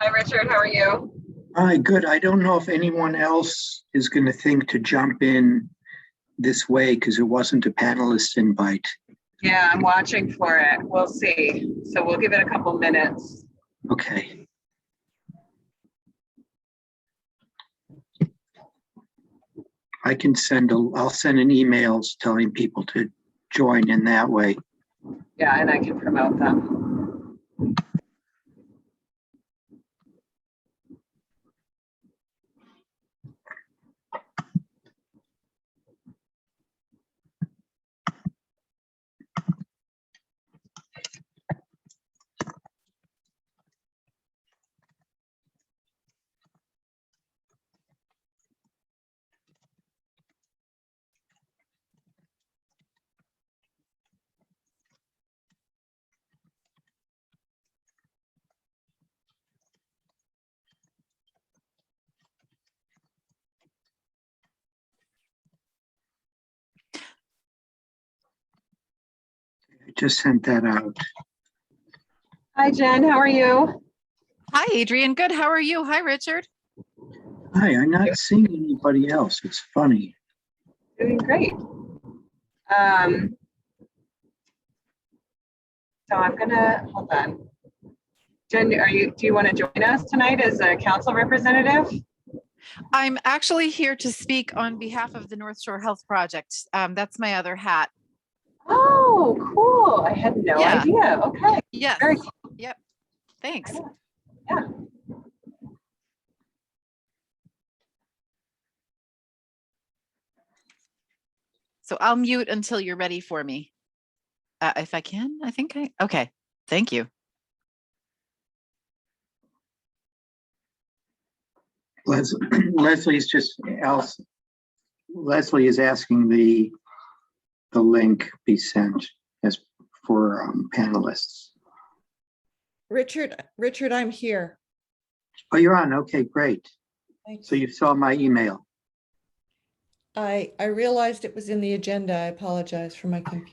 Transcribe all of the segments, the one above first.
Hi, Richard. How are you? Hi, good. I don't know if anyone else is going to think to jump in this way because it wasn't a panelist invite. Yeah, I'm watching for it. We'll see. So we'll give it a couple minutes. Okay. I'll send an email telling people to join in that way. Yeah, and I can promote them. I just sent that out. Hi, Jen. How are you? Hi, Adrian. Good. How are you? Hi, Richard. Hi, I'm not seeing anybody else. It's funny. Doing great. So I'm gonna hold on. Jen, do you want to join us tonight as a council representative? I'm actually here to speak on behalf of the North Shore Health Project. That's my other hat. Oh, cool. I had no idea. Okay. Yes. Very cool. Yep. Thanks. Yeah. So I'll mute until you're ready for me. If I can, okay. Thank you. Leslie is asking the link be sent as for panelists. Richard, I'm here. Oh, you're on. Okay, great. Thanks. So you saw my email. I realized it was in the agenda. I apologize for my computer.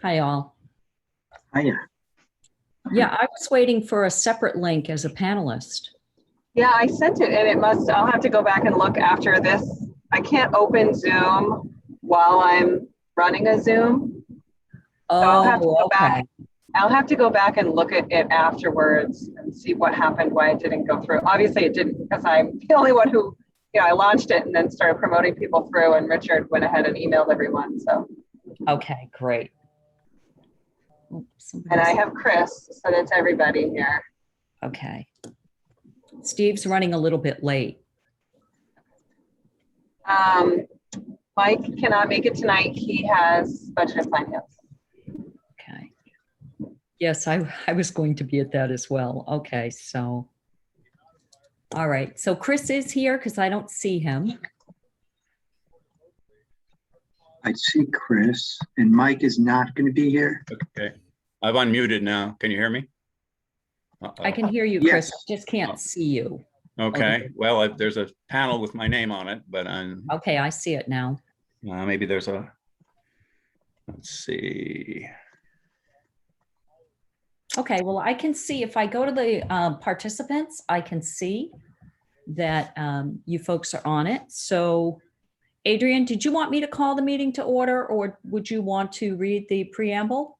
Hi, all. Hiya. Yeah, I was waiting for a separate link as a panelist. Yeah, I sent it and I'll have to go back and look after this. I can't open Zoom while I'm running a Zoom. Oh, So I'll have to go okay. back. I'll have to go back and look at it afterwards and see what happened, why it didn't go through. Obviously it didn't because I'm the only one who, I launched it and then started promoting people through, and Richard went ahead and emailed everyone. So. Okay, great. And I have Chris, so that's everybody here. Okay. Steve's running a little bit late. Mike cannot make it tonight. He has budget and finance. Okay. Yes, I was going to be at that as well. Okay, so. All right, so Chris is here because I don't see him. I see Chris, and Mike is not going to be here. Okay, I've unmuted now. Can you hear me? I can hear you, Chris. Yes. I just can't see you. Okay, well, there's a panel with my name on it, but Okay, I see it now. maybe there's a, let's see. Okay, well, I can see if I go to the participants, I can see that you folks are on it. So Adrian, did you want me to call the meeting to order, or would you want to read the preamble?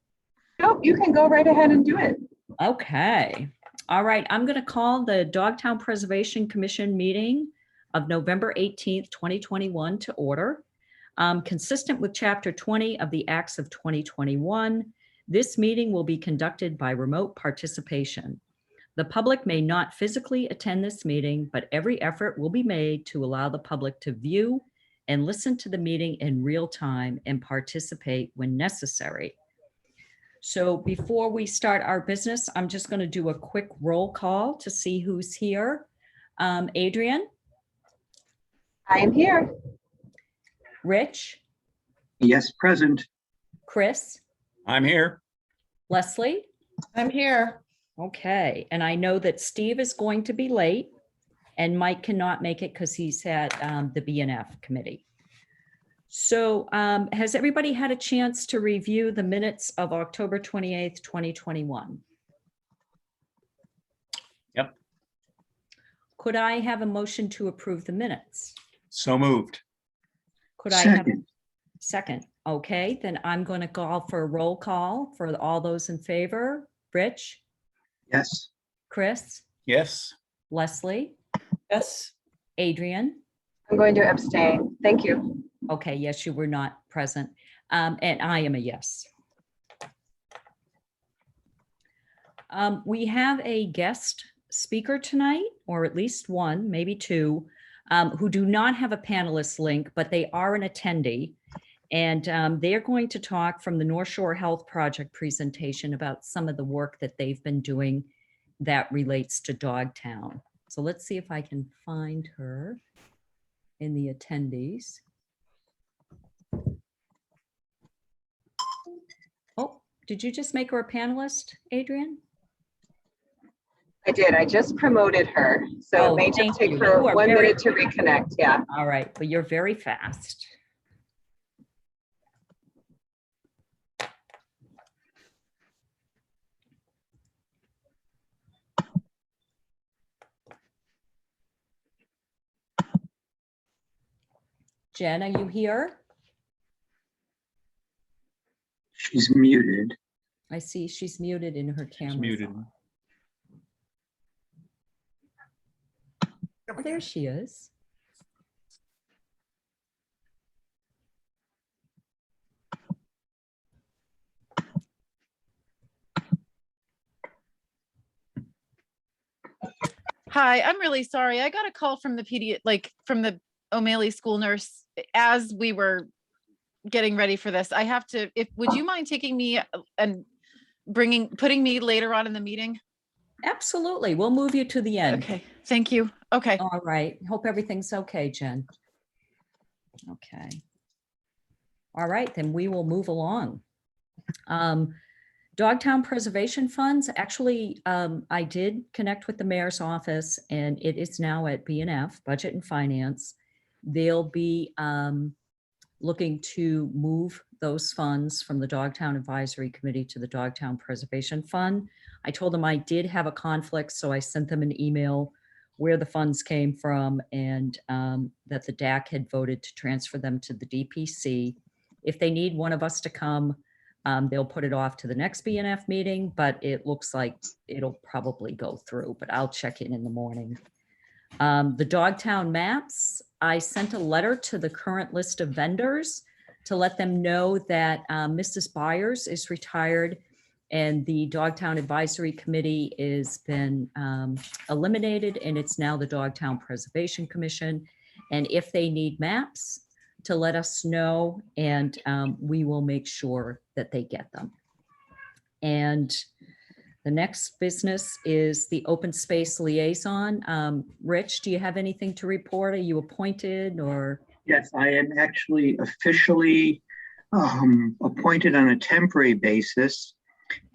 Nope, you can go right ahead and do it. Okay. All right. I'm going to call the Dogtown Preservation Commission meeting of November 18th, 2021 to order. Consistent with Chapter 20 of the Acts of 2021, this meeting will be conducted by remote participation. The public may not physically attend this meeting, but every effort will be made to allow the public to view and listen to the meeting in real time and participate when necessary. So before we start our business, I'm just going to do a quick roll call to see who's here. Adrian? I am here. Rich, Yes, present. Chris, I'm here. Leslie. I'm here. Okay, and I know that Steve is going to be late and Mike cannot make it because he's at the BNF committee. So has everybody had a chance to review the minutes of October 28th, 2021? Yep. Could I have a motion to approve the minutes? So moved. Could I have a Second. second? Okay, then I'm going to call for a roll call for all those in favor. Rich, Yes. Chris, Yes. Leslie, Yes. Adrian. I'm going to abstain. Thank you. Okay, yes, you were not present. And I am a yes. We have a guest speaker tonight, or at least one, maybe two, who do not have a panelist link, but they are an attendee. And they are going to talk from the North Shore Health Project presentation about some of the work that they've been doing that relates to Dogtown. So let's see if I can find her in the attendees. Oh, did you just make her a panelist, Adrian? I did. I just promoted her. So Oh, it may thank just take you. her You are 1 very- minute to reconnect. Yeah. All right, but you're very fast. Jen, are you here? She's muted. I see she's muted in her camera. It's muted. Oh, there she is. Hi, I'm really sorry. I got a call from from the O'Malley school nurse as we were getting ready for this. I have to, would you mind taking me and putting me later on in the meeting? Absolutely. We'll move you to the end. Okay, thank you. Okay. All right. Hope everything's okay, Jen. Okay. All right, then we will move along. Dogtown Preservation Funds, actually, I did connect with the mayor's office and it is now at BNF, Budget and Finance. They'll be looking to move those funds from the Dogtown Advisory Committee to the Dogtown Preservation Fund. I told them I did have a conflict, so I sent them an email where the funds came from and that the DAC had voted to transfer them to the DPC. If they need one of us to come, they'll put it off to the next BNF meeting, but it looks like it'll probably go through, but I'll check in the morning. The Dogtown maps, I sent a letter to the current list of vendors to let them know that Mrs. Byers is retired and the Dogtown Advisory Committee has been eliminated and it's now the Dogtown Preservation Commission. And if they need maps, to let us know and we will make sure that they get them. And the next business is the open space liaison. Rich, do you have anything to report? Are you appointed or? Yes, I am actually officially appointed on a temporary basis.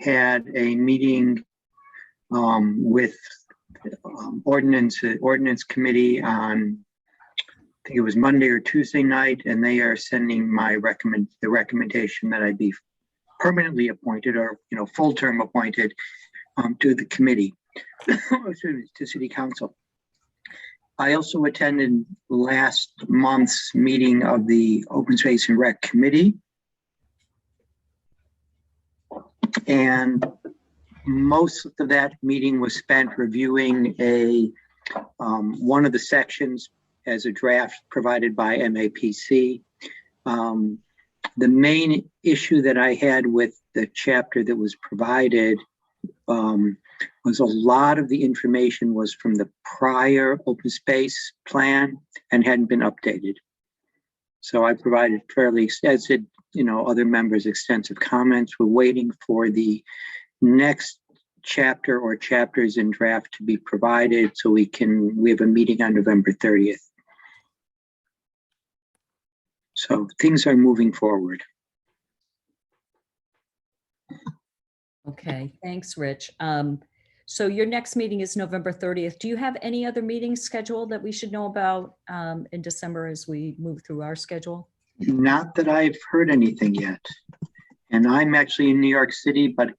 Had a meeting with ordinance committee on, I think it was Monday or Tuesday night, and they are sending my the recommendation that I be permanently appointed or full term appointed to the committee, to City Council. I also attended last month's meeting of the Open Space and Rec Committee, and most of that meeting was spent reviewing one of the sections as a draft provided by MAPC. The main issue that I had with the chapter that was provided was a lot of the information was from the prior open space plan and hadn't been updated. So I provided fairly, as did other members, extensive comments. We're waiting for the next chapter or chapters in draft to be provided so we have a meeting on November 30th. So things are moving forward. Okay, thanks, Rich. So your next meeting is November 30th. Do you have any other meetings scheduled that we should know about in December as we move through our schedule? Not that I've heard anything yet. And I'm actually in New York City, but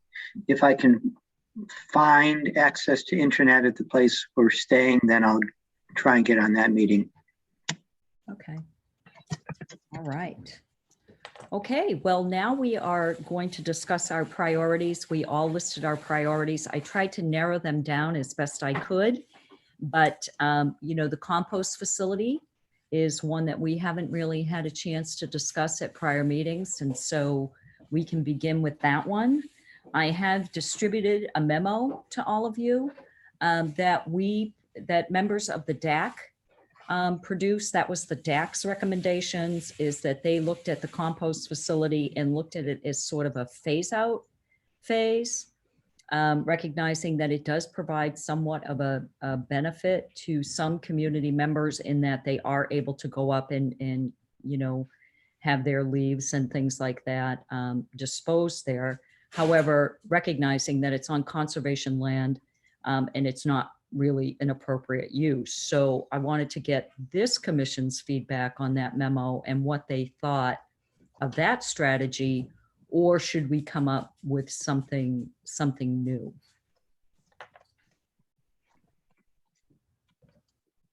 if I can find access to internet at the place we're staying, then I'll try and get on that meeting. Okay. All right. Okay, well, now we are going to discuss our priorities. We all listed our priorities. I tried to narrow them down as best I could, but the compost facility is one that we haven't really had a chance to discuss at prior meetings, and so we can begin with that one. I have distributed a memo to all of you that members of the DAC produced. That was the DAC's recommendations, is that they looked at the compost facility and looked at it as sort of a phase out phase, recognizing that it does provide somewhat of a benefit to some community members in that they are able to go up and have their leaves and things like that disposed there. However, recognizing that it's on conservation land and it's not really an appropriate use. So I wanted to get this commission's feedback on that memo and what they thought of that strategy, or should we come up with something new?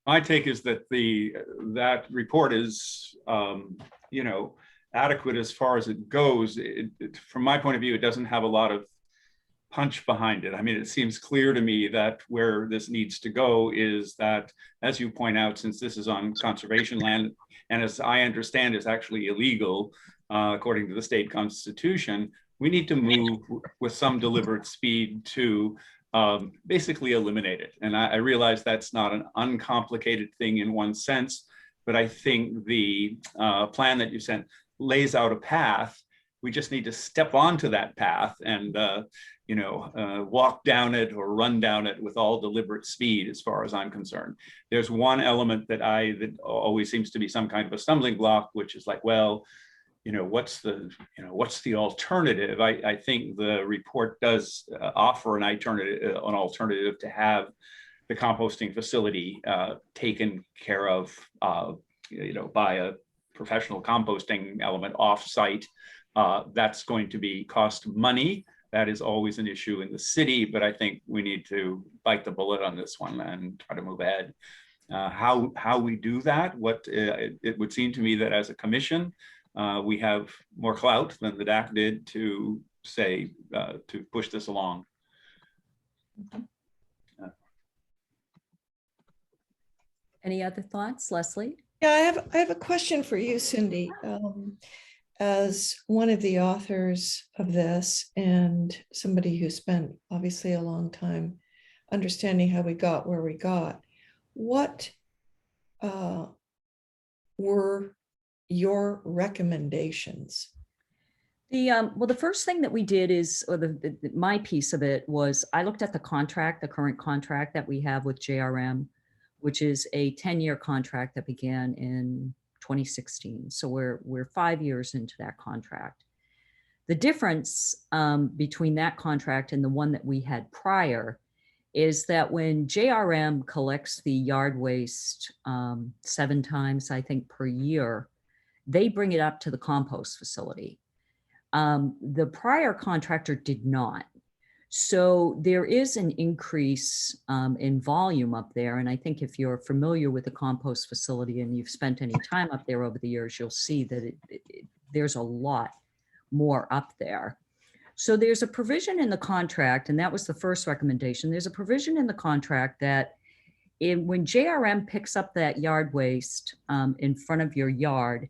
My take is that that report is, adequate as far as it goes. From my point of view, it doesn't have a lot of punch behind it. I mean, it seems clear to me that where this needs to go is that, as you point out, since this is on conservation land, and as I understand is actually illegal, according to the state constitution, we need to move with some deliberate speed to basically eliminate it. And I realize that's not an uncomplicated thing in one sense, but I think the plan that you sent lays out a path. We just need to step onto that path and walk down it or run down it with all deliberate speed, as far as I'm concerned. There's one element that always seems to be some kind of a stumbling block, which is like, well, what's the alternative? I think the report does offer an alternative to have the composting facility taken care of, by a professional composting element off-site. That's going to cost money. That is always an issue in the city, but I think we need to bite the bullet on this one and try to move ahead. How we do that, it would seem to me that as a commission, we have more clout than the DAC did to say, to push this along. Any other thoughts, Leslie? Yeah, I have a question for you, Cindy. As one of the authors of this and somebody who spent obviously a long time understanding how we got where we got, what were your recommendations? The first thing that we did is, or my piece of it was, I looked at the current contract that we have with JRM, which is a 10-year contract that began in 2016. So we're 5 years into that contract. The difference between that contract and the one that we had prior is that when JRM collects the yard waste 7 times, I think, per year, they bring it up to the compost facility. The prior contractor did not. So there is an increase in volume up there. And I think if you're familiar with the compost facility and you've spent any time up there over the years, you'll see that there's a lot more up there. So there's a provision in the contract, and that was the first recommendation. There's a provision in the contract that when JRM picks up that yard waste in front of your yard,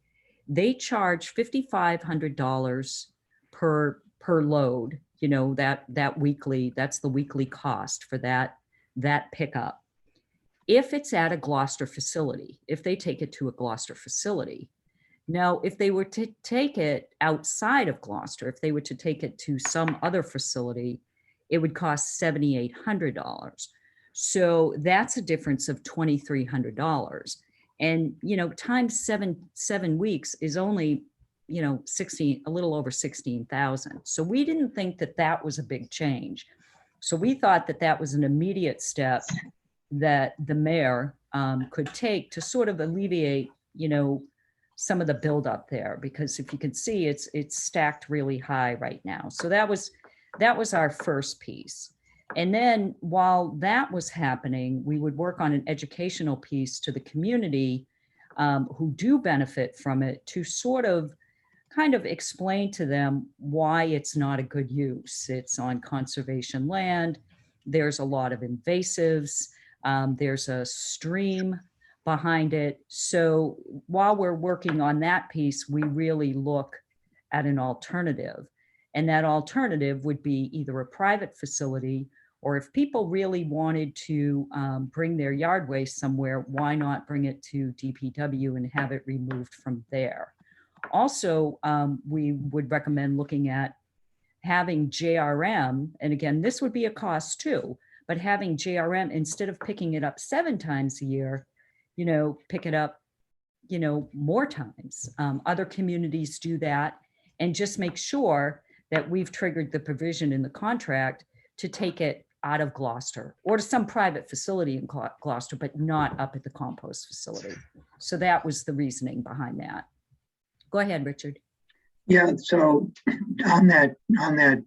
they charge $5,500 per load. That weekly, that's the weekly cost for that pickup. If it's at a Gloucester facility, if they take it to a Gloucester facility. Now, if they were to take it outside of Gloucester, if they were to take it to some other facility, it would cost $7,800. So that's a difference of $2,300. And, times seven weeks is only, 16, a little over 16,000. So we didn't think that that was a big change. So we thought that that was an immediate step that the mayor could take to sort of alleviate, some of the buildup there, because if you can see, it's stacked really high right now. So that was our first piece. And then while that was happening, we would work on an educational piece to the community who do benefit from it, to sort of kind of explain to them why it's not a good use. It's on conservation land. There's a lot of invasives. There's a stream behind it. So while we're working on that piece, we really look at an alternative. And that alternative would be either a private facility, or if people really wanted to bring their yard waste somewhere, why not bring it to DPW and have it removed from there? Also, we would recommend looking at having JRM, and again, this would be a cost too, but having JRM, instead of picking it up 7 times a year, pick it up, more times. Other communities do that, and just make sure that we've triggered the provision in the contract to take it out of Gloucester or to some private facility in Gloucester, but not up at the compost facility. So that was the reasoning behind that. Go ahead, Richard. Yeah, so on that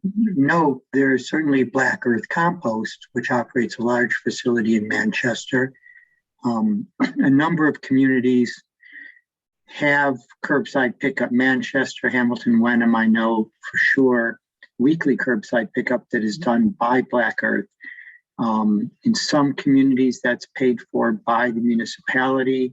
note, there's certainly Black Earth Compost, which operates a large facility in Manchester. A number of communities have curbside pickup. Manchester, Hamilton, Wenham, I know for sure, weekly curbside pickup that is done by Black Earth. In some communities, that's paid for by the municipality.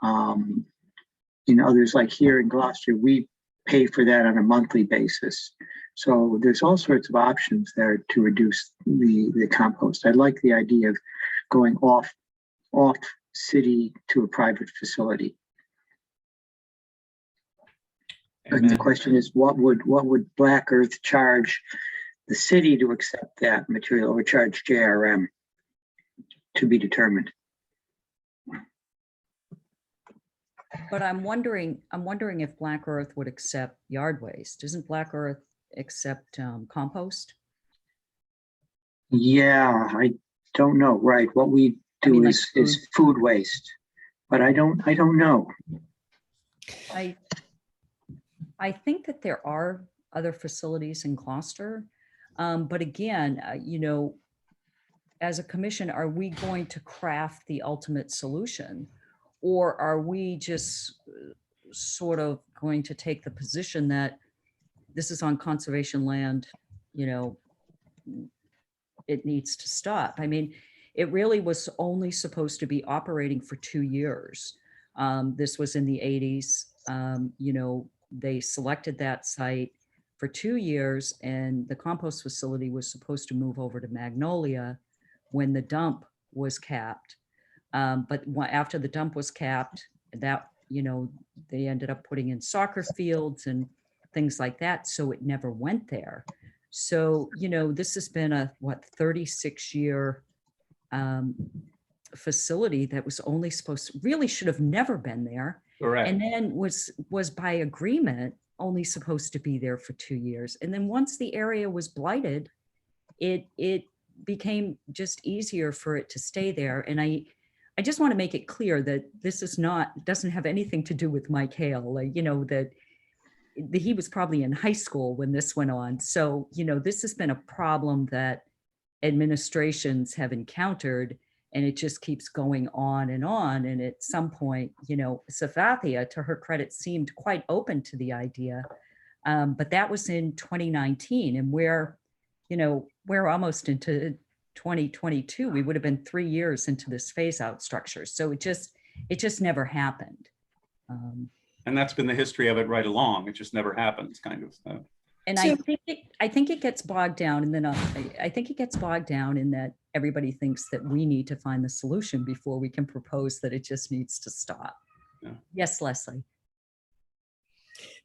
In others, like here in Gloucester, we pay for that on a monthly basis. So there's all sorts of options there to reduce the compost. I like the idea of going off city to a private facility. Amen. And the question is, what would Black Earth charge the city to accept that material, or charge JRM? To be determined. But I'm wondering if Black Earth would accept yard waste. Doesn't Black Earth accept compost? Yeah, I don't know. Right. What we do is food waste, but I don't know. I think that there are other facilities in Gloucester, but again, as a commission, are we going to craft the ultimate solution? Or are we just sort of going to take the position that this is on conservation land, it needs to stop? I mean, it really was only supposed to be operating for 2 years. This was in the 80s. They selected that site for 2 years, and the compost facility was supposed to move over to Magnolia when the dump was capped. But after the dump was capped, that, they ended up putting in soccer fields and things like that. So it never went there. So, this has been a 36-year facility that was only really should have never been there. Correct. And then was by agreement only supposed to be there for 2 years. And then once the area was blighted, it became just easier for it to stay there. And I just want to make it clear that this doesn't have anything to do with Mike Hale. That he was probably in high school when this went on. So, this has been a problem that administrations have encountered, and it just keeps going on. And at some point, Safathia, to her credit, seemed quite open to the idea. But that was in 2019, and we're almost into 2022. We would have been 3 years into this phase out structure. So it just never happened. And that's been the history of it right along. It just never happens, kind of. And so, I think it gets bogged down, and then I think it gets bogged down in that everybody thinks that we need to find the solution before we can propose that it just needs to stop. Yeah. Yes, Leslie.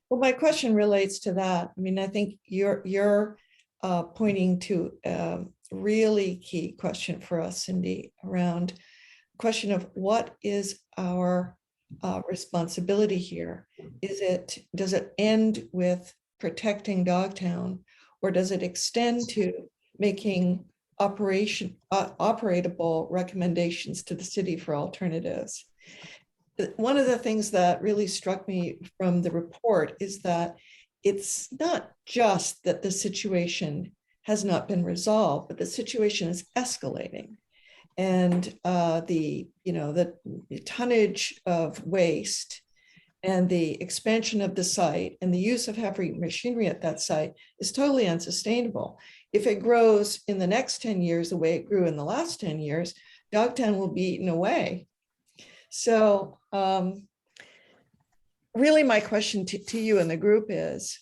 Well, my question relates to that. I mean, I think you're pointing to a really key question for us, Cindy, around the question of what is our responsibility here? Does it end with protecting Dogtown, or does it extend to making operatable recommendations to the city for alternatives? One of the things that really struck me from the report is that it's not just that the situation has not been resolved, but the situation is escalating. And the tonnage of waste and the expansion of the site and the use of heavy machinery at that site is totally unsustainable. If it grows in the next 10 years the way it grew in the last 10 years, Dogtown will be eaten away. So really my question to you and the group is,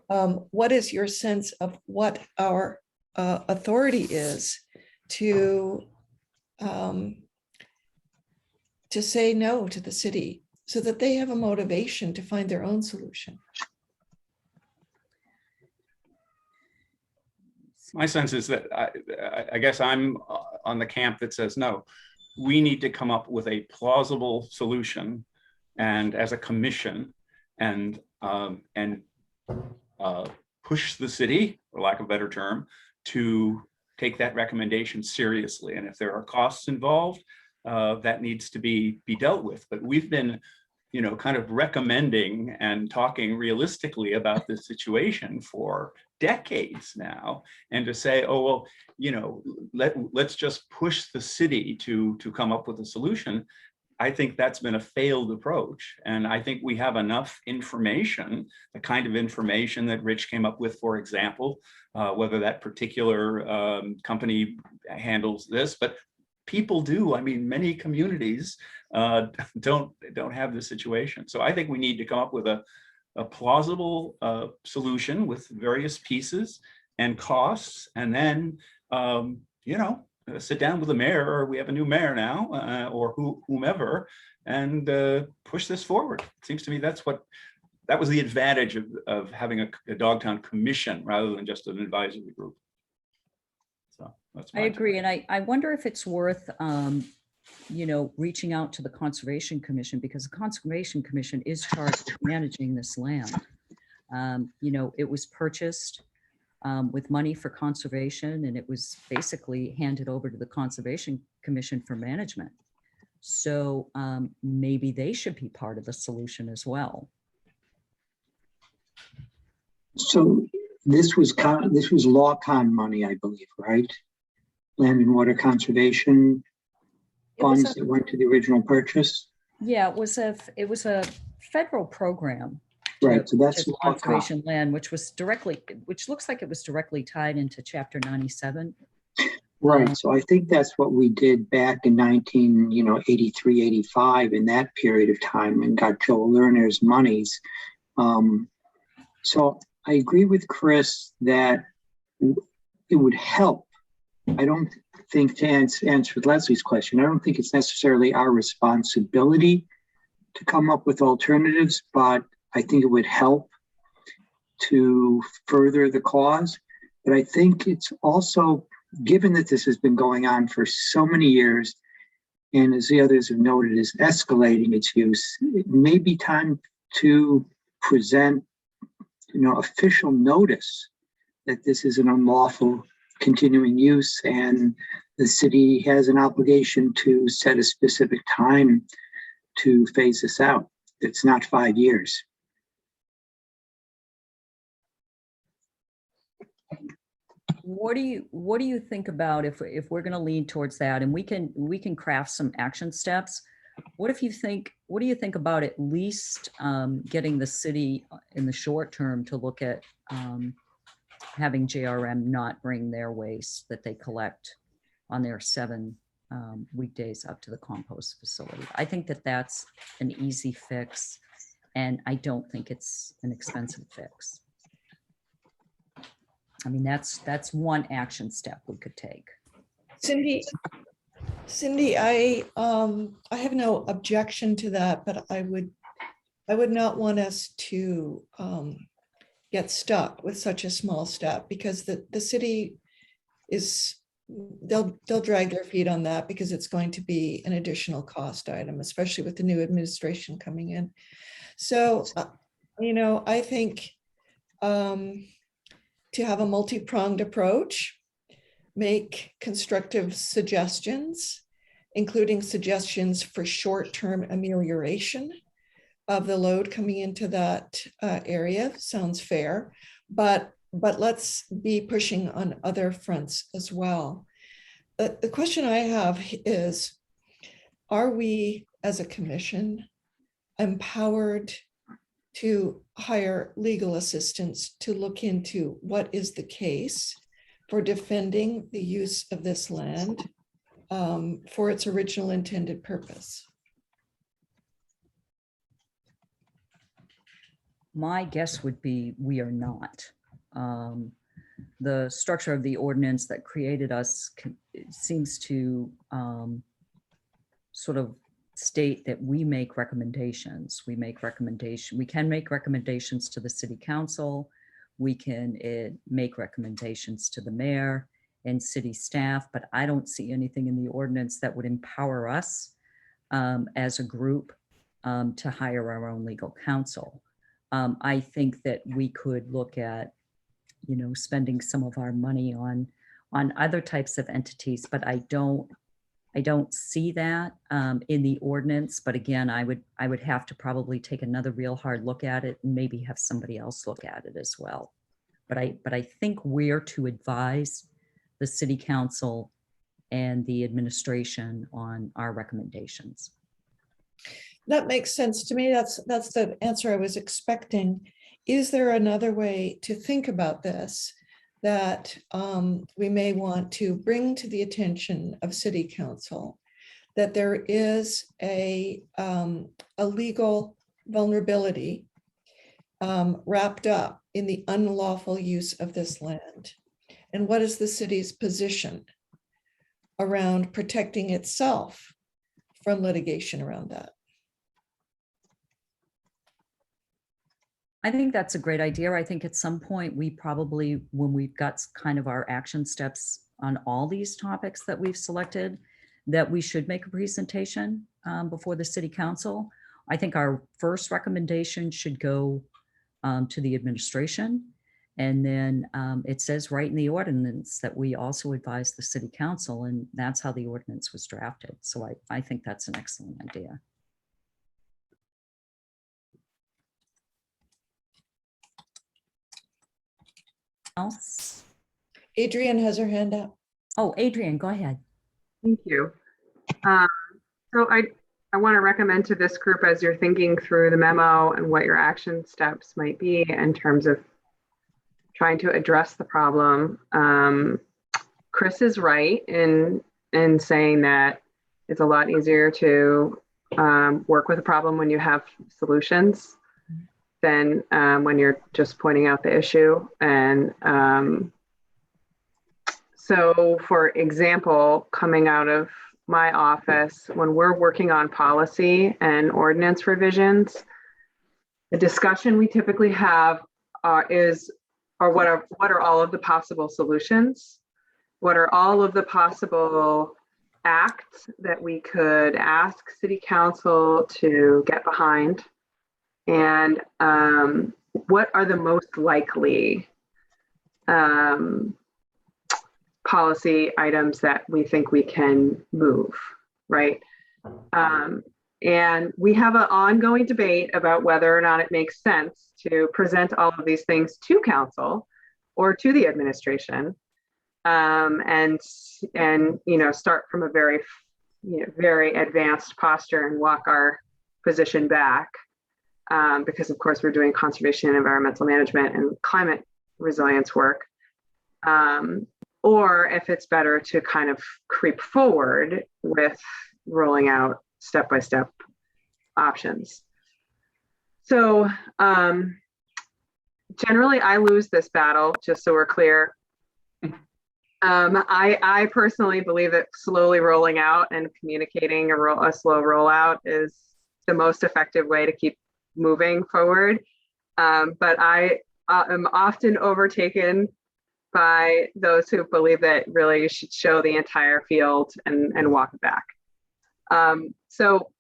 what is your sense of what our authority is to say no to the city so that they have a motivation to find their own solution? My sense is that I guess I'm on the camp that says, no, we need to come up with a plausible solution, and as a commission, and push the city, for lack of a better term, to take that recommendation seriously. And if there are costs involved, that needs to be dealt with. But we've been, kind of recommending and talking realistically about this situation for decades now. And to say, oh, well, let's just push the city to come up with a solution. I think that's been a failed approach. And I think we have enough information, the kind of information that Rich came up with, for example, whether that particular company handles this, but people do. I mean, many communities don't have this situation. So I think we need to come up with a plausible solution with various pieces and costs, and then, sit down with the mayor, or we have a new mayor now, or whomever, and push this forward. It seems to me that was the advantage of having a Dogtown commission rather than just an advisory group. So that's I agree. And I wonder if it's worth, reaching out to the Conservation Commission, because the Conservation Commission is charged with managing this land. It was purchased with money for conservation, and it was basically handed over to the Conservation Commission for management. So maybe they should be part of the solution as well. So this was LawCon money, I believe, right? Land and Water Conservation funds that went to the original purchase. Yeah, it was a federal program. Right, so that's conservation land, which looks like it was directly tied into Chapter 97. Right, so I think that's what we did back in 1983, 85, in that period of time, and got Joel Lerner's monies. So I agree with Chris that it would help. I don't think, to answer Leslie's question, I don't think it's necessarily our responsibility to come up with alternatives, but I think it would help to further the cause. But I think it's also, given that this has been going on for so many years, and as the others have noted, is escalating its use, it may be time to present, official notice that this is an unlawful continuing use, and the city has an obligation to set a specific time to phase this out. It's not 5 years. What do you think about if we're going to lean towards that, and we can craft some action steps? What do you think about at least getting the city in the short term to look at having JRM not bring their waste that they collect on their 7 weekdays up to the compost facility? I think that that's an easy fix, and I don't think it's an expensive fix. I mean, that's one action step we could take. Cindy, I have no objection to that, but I would not want us to get stuck with such a small step, because the city is they'll drag their feet on that because it's going to be an additional cost item, especially with the new administration coming in. So, I think to have a multi-pronged approach, make constructive suggestions, including suggestions for short-term amelioration of the load coming into that area sounds fair, but let's be pushing on other fronts as well. The question I have is, are we as a commission empowered to hire legal assistance to look into what is the case for defending the use of this land for its original intended purpose? My guess would be we are not. The structure of the ordinance that created us seems to sort of state that we make recommendations. We can make recommendations to the city council. We can make recommendations to the mayor and city staff, but I don't see anything in the ordinance that would empower us as a group to hire our own legal counsel. I think that we could look at, spending some of our money on other types of entities, but I don't see that in the ordinance. But again, I would have to probably take another real hard look at it and maybe have somebody else look at it as well. But I think we're to advise the city council and the administration on our recommendations. That makes sense to me. That's the answer I was expecting. Is there another way to think about this that we may want to bring to the attention of city council, that there is a legal vulnerability wrapped up in the unlawful use of this land? And what is the city's position around protecting itself from litigation around that? I think that's a great idea. I think at some point we probably, when we've got kind of our action steps on all these topics that we've selected, that we should make a presentation before the city council. I think our first recommendation should go to the administration. And then it says right in the ordinance that we also advise the city council, and that's how the ordinance was drafted. So I think that's an excellent idea. Else? Adrienne has her hand up. Oh, Adrienne, go ahead. Thank you. So I want to recommend to this group, as you're thinking through the memo and what your action steps might be in terms of trying to address the problem. Chris is right in saying that it's a lot easier to work with a problem when you have solutions than when you're just pointing out the issue. And so, for example, coming out of my office, when we're working on policy and ordinance revisions, the discussion we typically have is what are all of the possible solutions? What are all of the possible acts that we could ask city council to get behind? And what are the most likely policy items that we think we can move, right? And we have an ongoing debate about whether or not it makes sense to present all of these things to council or to the administration, and start from a very very advanced posture and walk our position back, because of course we're doing conservation, environmental management, and climate resilience work, or if it's better to kind of creep forward with rolling out step-by-step options. So generally I lose this battle, just so we're clear. I personally believe that slowly rolling out and communicating a slow rollout is the most effective way to keep moving forward. But I am often overtaken by those who believe that really you should show the entire field and walk it back. So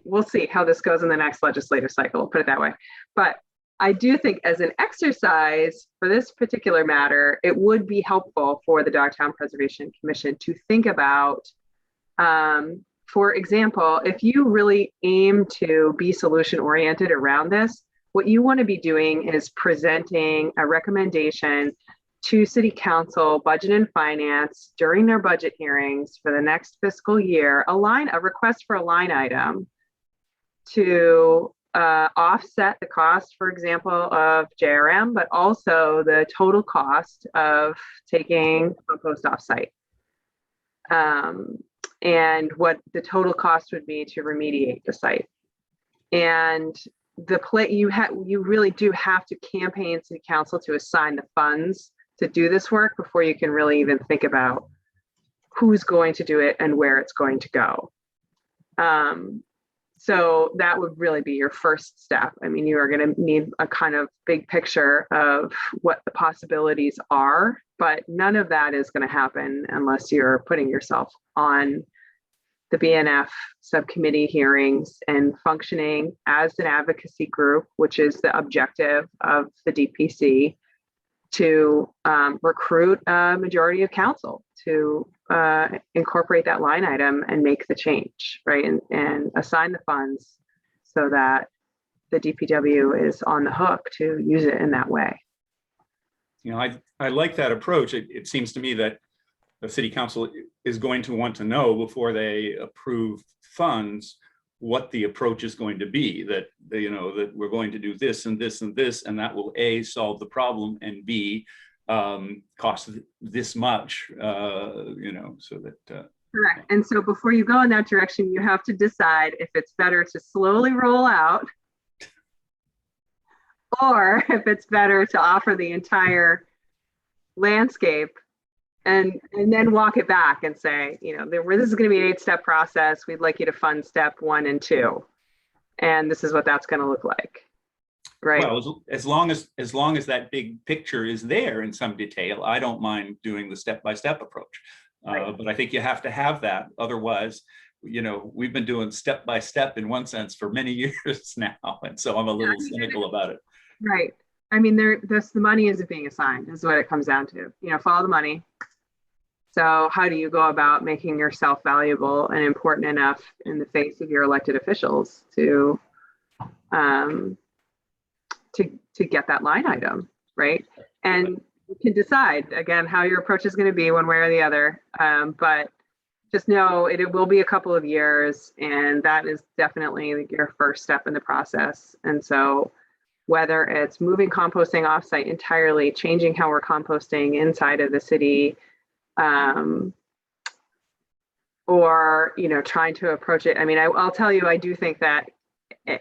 we'll see how this goes in the next legislative cycle, put it that way. But I do think as an exercise for this particular matter, it would be helpful for the Dogtown Preservation Commission to think about, for example, if you really aim to be solution oriented around this, what you want to be doing is presenting a recommendation to City Council, Budget and Finance during their budget hearings for the next fiscal year, a request for a line item to offset the cost, for example, of JRM, but also the total cost of taking compost offsite, and what the total cost would be to remediate the site. And you really do have to campaign City Council to assign the funds to do this work before you can really even think about who's going to do it and where it's going to go. So that would really be your first step. I mean, you are going to need a kind of big picture of what the possibilities are, but none of that is going to happen unless you're putting yourself on the BNF subcommittee hearings and functioning as an advocacy group, which is the objective of the DPC, to recruit a majority of council to incorporate that line item and make the change, right? And assign the funds so that the DPW is on the hook to use it in that way. You know, I like that approach. It seems to me that the City Council is going to want to know before they approve funds what the approach is going to be, that that we're going to do this and this and this, and that will A, solve the problem, and B, cost this much, so that correct. And so before you go in that direction, you have to decide if it's better to slowly roll out or if it's better to offer the entire landscape and then walk it back and say, this is going to be an 8-step process. We'd like you to fund step 1 and 2. And this is what that's going to look like. Right. Well, as long as that big picture is there in some detail, I don't mind doing the step-by-step approach. Right. But I think you have to have that. Otherwise, we've been doing step-by-step in one sense for many years now. And so I'm a little cynical about it. Right. I mean, the money isn't being assigned is what it comes down to. Follow the money. So how do you go about making yourself valuable and important enough in the face of your elected officials to get that line item, right? And you can decide, again, how your approach is going to be one way or the other. But just know it will be a couple of years, and that is definitely your first step in the process. And so whether it's moving composting offsite entirely, changing how we're composting inside of the city, or trying to approach it. I mean, I'll tell you, I do think that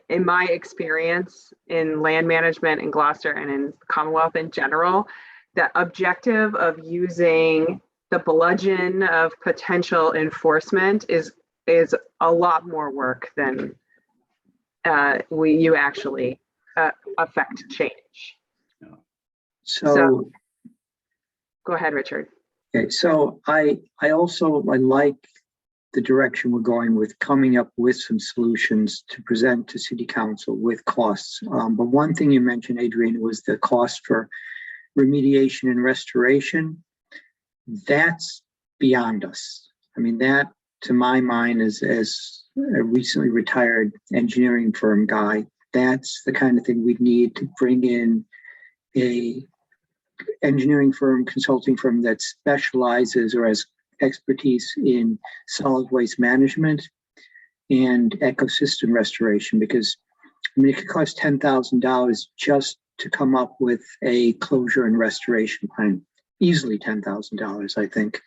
in my experience in land management in Gloucester and in Commonwealth in general, the objective of using the bludgeon of potential enforcement is a lot more work than you actually affect change. So go ahead, Richard. Okay, so I like the direction we're going with, coming up with some solutions to present to City Council with costs. But one thing you mentioned, Adrienne, was the cost for remediation and restoration. That's beyond us. I mean, that, to my mind, as a recently retired engineering firm guy, that's the kind of thing we'd need to bring in a engineering firm, consulting firm that specializes or has expertise in solid waste management and ecosystem restoration, because it could cost $10,000 just to come up with a closure and restoration plan. Easily $10,000, I think.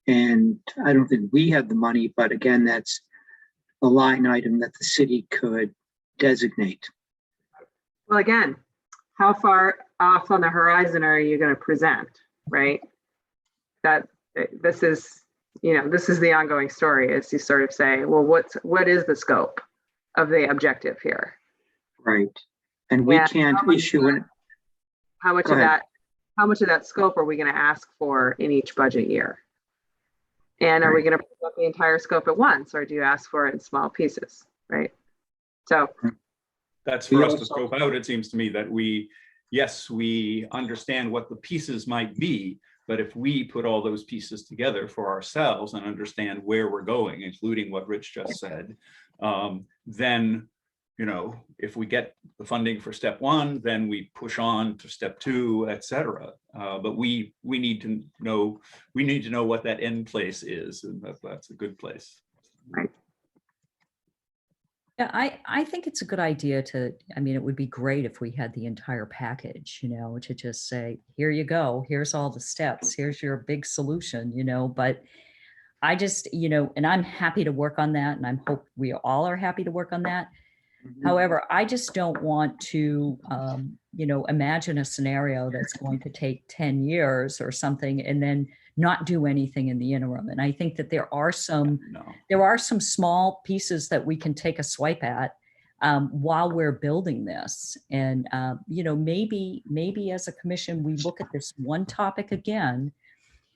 And I don't think we have the money, but again, that's a line item that the city could designate. Well, again, how far off on the horizon are you going to present, right? That this is the ongoing story, is you sort of say, well, what is the scope of the objective here? Right. And we can't issue how much of that how much of that scope are we going to ask for in each budget year? And are we going to put up the entire scope at once, or do you ask for it in small pieces, right? So that's for us to scope out. It seems to me that yes, we understand what the pieces might be, but if we put all those pieces together for ourselves and understand where we're going, including what Rich just said, then, if we get the funding for step one, then we push on to step two, et cetera. But we need to know what that end place is, and that's a good place. Right. Yeah, I think it's a good idea it would be great if we had the entire package, to just say, here you go, here's all the steps, here's your big solution, but I just, and I'm happy to work on that, and I hope we all are happy to work on that. However, I just don't want to, imagine a scenario that's going to take 10 years or something and then not do anything in the interim. And I think that there are some small pieces that we can take a swipe at while we're building this. And, maybe as a commission, we look at this one topic again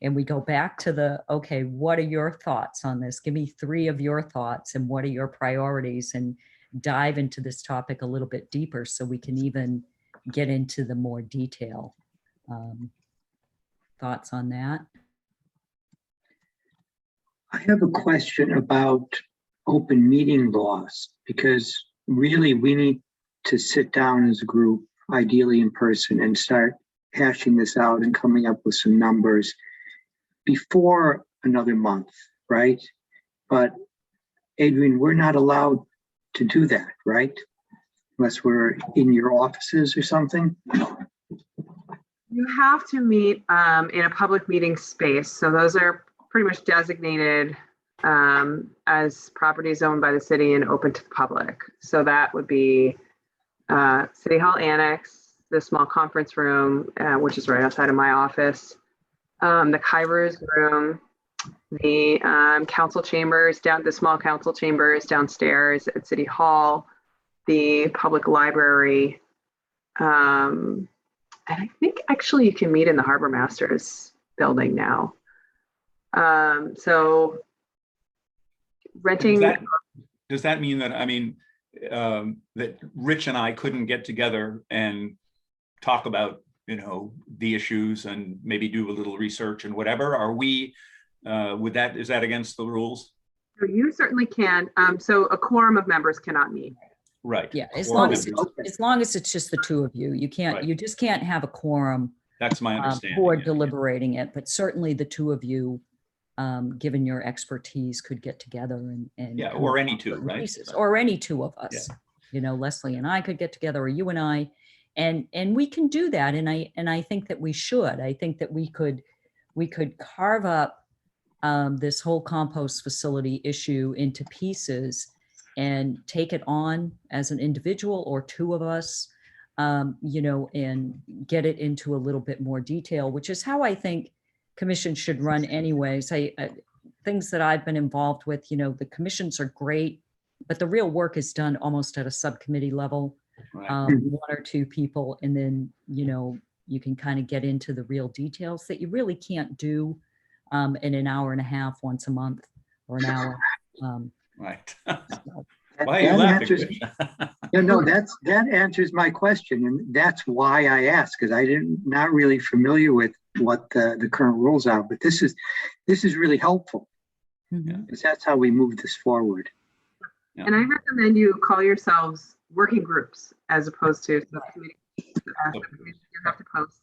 and we go back to okay, what are your thoughts on this? Give me 3 of your thoughts and what are your priorities, and dive into this topic a little bit deeper so we can even get into the more detail. Thoughts on that? I have a question about open meeting laws, because really we need to sit down as a group, ideally in person, and start hashing this out and coming up with some numbers before another month, right? But Adrian, we're not allowed to do that, right? Unless we're in your offices or something. you have to meet in a public meeting space. So those are pretty much designated as properties owned by the city and open to the public. So that would be City Hall Annex, the small conference room, which is right outside of my office, the Kyrers room, the council chambers, the small council chambers downstairs at City Hall, the public library, and I think actually you can meet in the Harbor Masters building now. So renting. Does that mean that, that Rich and I couldn't get together and talk about, the issues and maybe do a little research and whatever? Are we, is that against the rules? You certainly can. So a quorum of members cannot meet. Right. Yeah, as long as it's just the 2 of you, you can't, Right. You just can't have a quorum. That's my understanding. For deliberating it, but certainly the 2 of you, given your expertise, could get together and yeah, or any 2, right? Pieces, or any 2 of us. Yeah. Leslie and I could get together, or you and I, and we can do that. And I think that we should. I think that we could carve up this whole compost facility issue into pieces and take it on as an individual or 2 of us, and get it into a little bit more detail, which is how I think commissions should run anyways. Things that I've been involved with, the commissions are great, but the real work is done almost at a subcommittee level, Right. 1 or 2 people, and then, you can kind of get into the real details that you really can't do in an hour and a half once a month or an hour. Right. So. Why are you laughing? That answers my question, and that's why I asked, because I didn't not really familiar with what the current rules are. But this is really helpful, because that's how we move this forward. Yeah. And I recommend you call yourselves working groups as opposed to subcommittee. You have to post.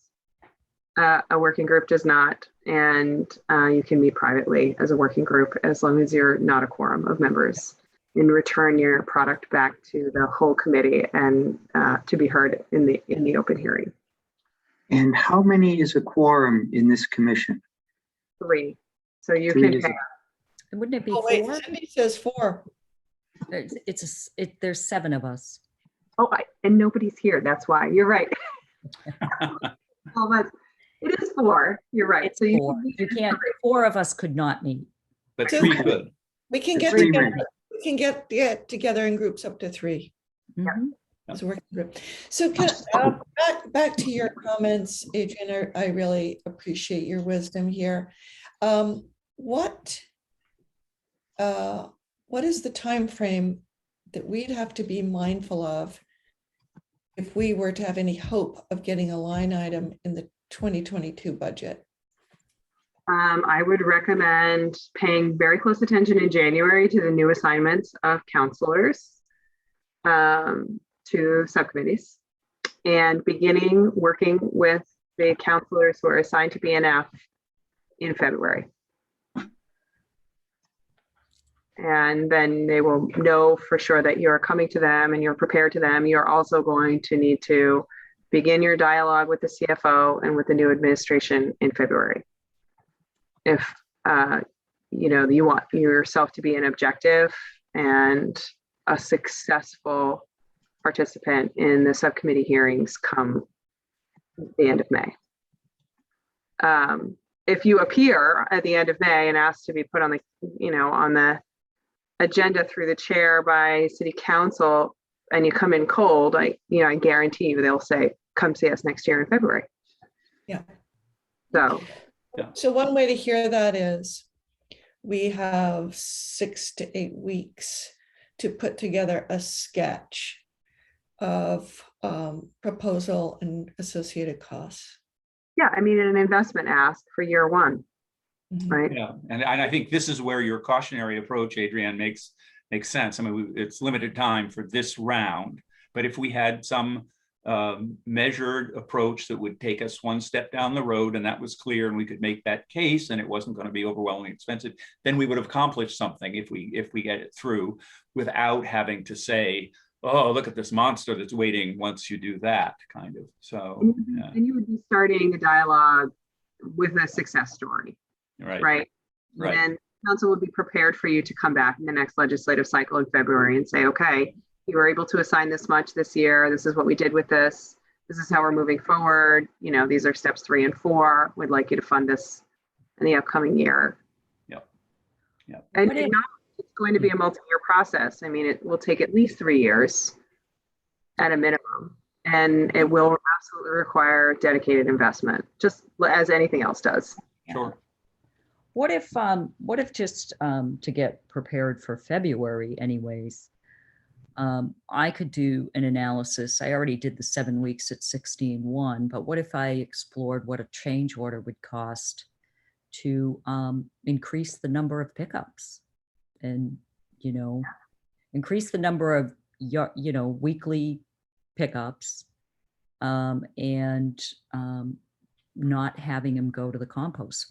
A working group does not, and you can meet privately as a working group as long as you're not a quorum of members. And return your product back to the whole committee and to be heard in the open hearing. And how many is a quorum in this commission? 3. So you 3 can have. Wouldn't it be 4? Wait, Cindy says 4. There's 7 of us. Oh, and nobody's here. That's why. You're right. It is 4. You're right. It's 4. You can't. 4 of us could not meet. But 3 could. We can get 3 together. men. We can get together in groups up to 3. Mhm. It's a working group. So back to your comments, Adrian, I really appreciate your wisdom here. What is the time frame that we'd have to be mindful of if we were to have any hope of getting a line item in the 2022 budget? I would recommend paying very close attention in January to the new assignments of counselors to subcommittees, and beginning working with the counselors who are assigned to BNF in February. And then they will know for sure that you're coming to them and you're prepared to them. You're also going to need to begin your dialogue with the CFO and with the new administration in February. If you want yourself to be an objective and a successful participant in the subcommittee hearings come the end of May. If you appear at the end of May and ask to be put on the agenda through the chair by city council, and you come in cold, I guarantee you they'll say, come see us next year in February. Yeah. So one way to hear that is we have 6 to 8 weeks to put together a sketch of proposal and associated costs. Yeah, I mean, an investment ask for year one, right? Yeah, and I think this is where your cautionary approach, Adrienne, makes sense. I mean, it's limited time for this round, but if we had some measured approach that would take us one step down the road, and that was clear, and we could make that case, and it wasn't going to be overwhelmingly expensive, then we would have accomplished something if we get it through without having to say, oh, look at this monster that's waiting once you do that, kind of. So, and you would be starting a dialogue with a success story, right? And council would be prepared for you to come back in the next legislative cycle in February and say, okay, you were able to assign this much this year. This is what we did with this. This is how we're moving forward. These are steps 3 and 4. We'd like you to fund this in the upcoming year. Yep. And it's going to be a multi-year process. I mean, it will take at least 3 years at a minimum, and it will absolutely require dedicated investment, just as anything else does. Sure. What if just to get prepared for February anyways, I could do an analysis. I already did the 7 weeks at 16.1, but what if I explored what a change order would cost to increase the number of pickups and, increase the number of, weekly pickups and not having them go to the compost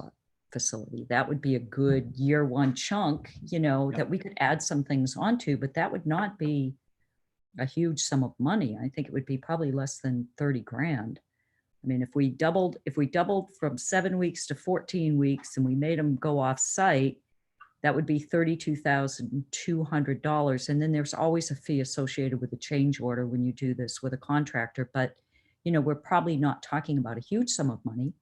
facility. That would be a good year one chunk, that we could add some things onto, but that would not be a huge sum of money. I think it would be probably less than 30 grand. I mean, if we doubled from 7 weeks to 14 weeks and we made them go off site, that would be $32,200. And then there's always a fee associated with a change order when you do this with a contractor. But, we're probably not talking about a huge sum of money.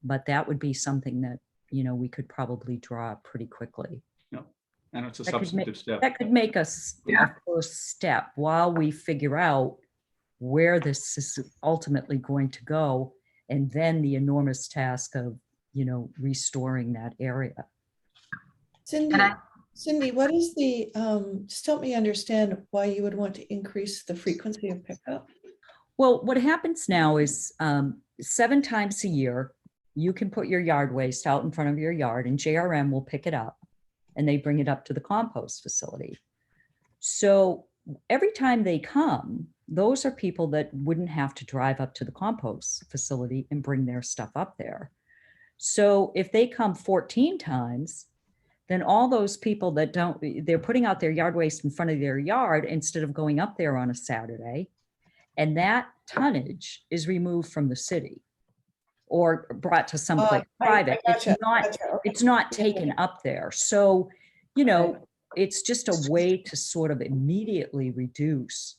But that would be something that, we could probably draw up pretty quickly. No, and it's a substantive step. That could make us a first step while we figure out where this is ultimately going to go. And then the enormous task of, restoring that area. Cindy, what is the, just help me understand why you would want to increase the frequency of pickup? Well, what happens now is 7 times a year, you can put your yard waste out in front of your yard and JRM will pick it up and they bring it up to the compost facility. So every time they come, those are people that wouldn't have to drive up to the compost facility and bring their stuff up there. So if they come 14 times, then all those people that they're putting out their yard waste in front of their yard instead of going up there on a Saturday. And that tonnage is removed from the city or brought to someplace private. Gotcha, it's not taken up there. So, it's just a way to sort of immediately reduce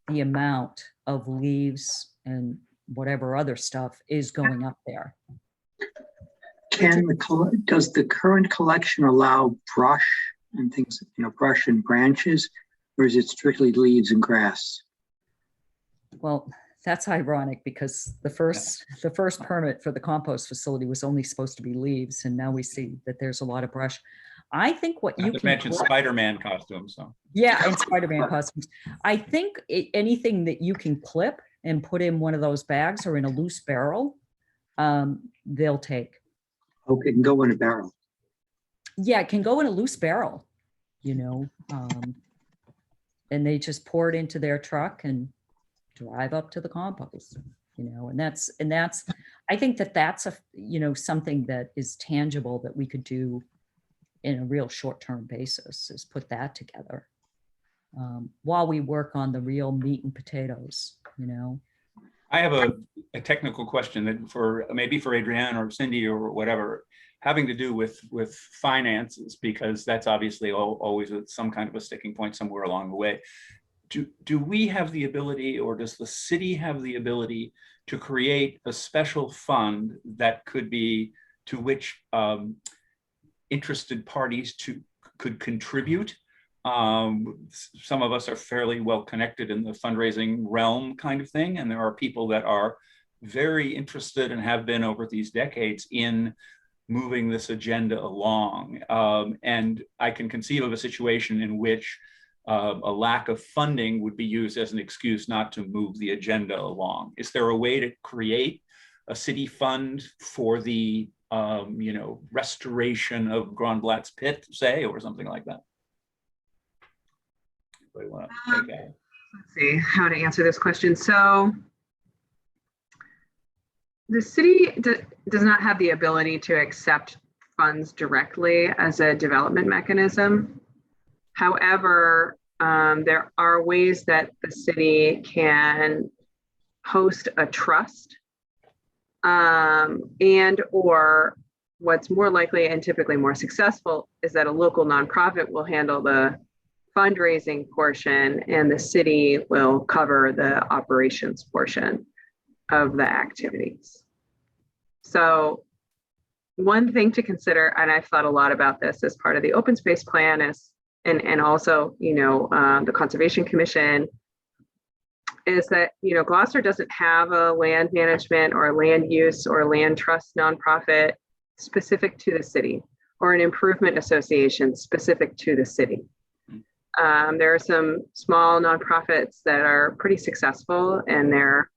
the amount of leaves and whatever other stuff is going up there. Does the current collection allow brush and things, brush and branches, or is it strictly leaves and grass? Well, that's ironic because the first permit for the compost facility was only supposed to be leaves, and now we see that there's a lot of brush. I think what you Not to can mention collect- Spider-Man costumes. So yeah, and Spider-Man costumes. I think anything that you can clip and put in one of those bags or in a loose barrel, they'll take. Okay, can go in a barrel. Yeah, it can go in a loose barrel, you know, and they just pour it into their truck and drive up to the compost, you know, and that's, I think that's a, you know, something that is tangible that we could do in a real short-term basis, is put that together while we work on the real meat and potatoes, you know. I have a technical question that for maybe for Adrienne or Cindy or whatever, having to do with finances, because that's obviously always some kind of a sticking point somewhere along the way. Do we have the ability, or does the city have the ability to create a special fund that could be, to which interested parties could contribute? Some of us are fairly well connected in the fundraising realm kind of thing, and there are people that are very interested and have been over these decades in moving this agenda along. And I can conceive of a situation in which a lack of funding would be used as an excuse not to move the agenda along. Is there a way to create a city fund for the you know, restoration of Grönblatt's pit, say, or something like that? Anybody want to take it? Let's see how to answer this question. So the city does not have the ability to accept funds directly as a development mechanism. However, there are ways that the city can host a trust, and or what's more likely and typically more successful is that a local nonprofit will handle the fundraising portion and the city will cover the operations portion of the activities. So one thing to consider, and I've thought a lot about this as part of the open space plan, is and also, you know, the Conservation Commission, is that, you know, Gloucester doesn't have a land management or land use or land trust nonprofit specific to the city, or an improvement association specific to the city. There are some small nonprofits that are pretty successful and they're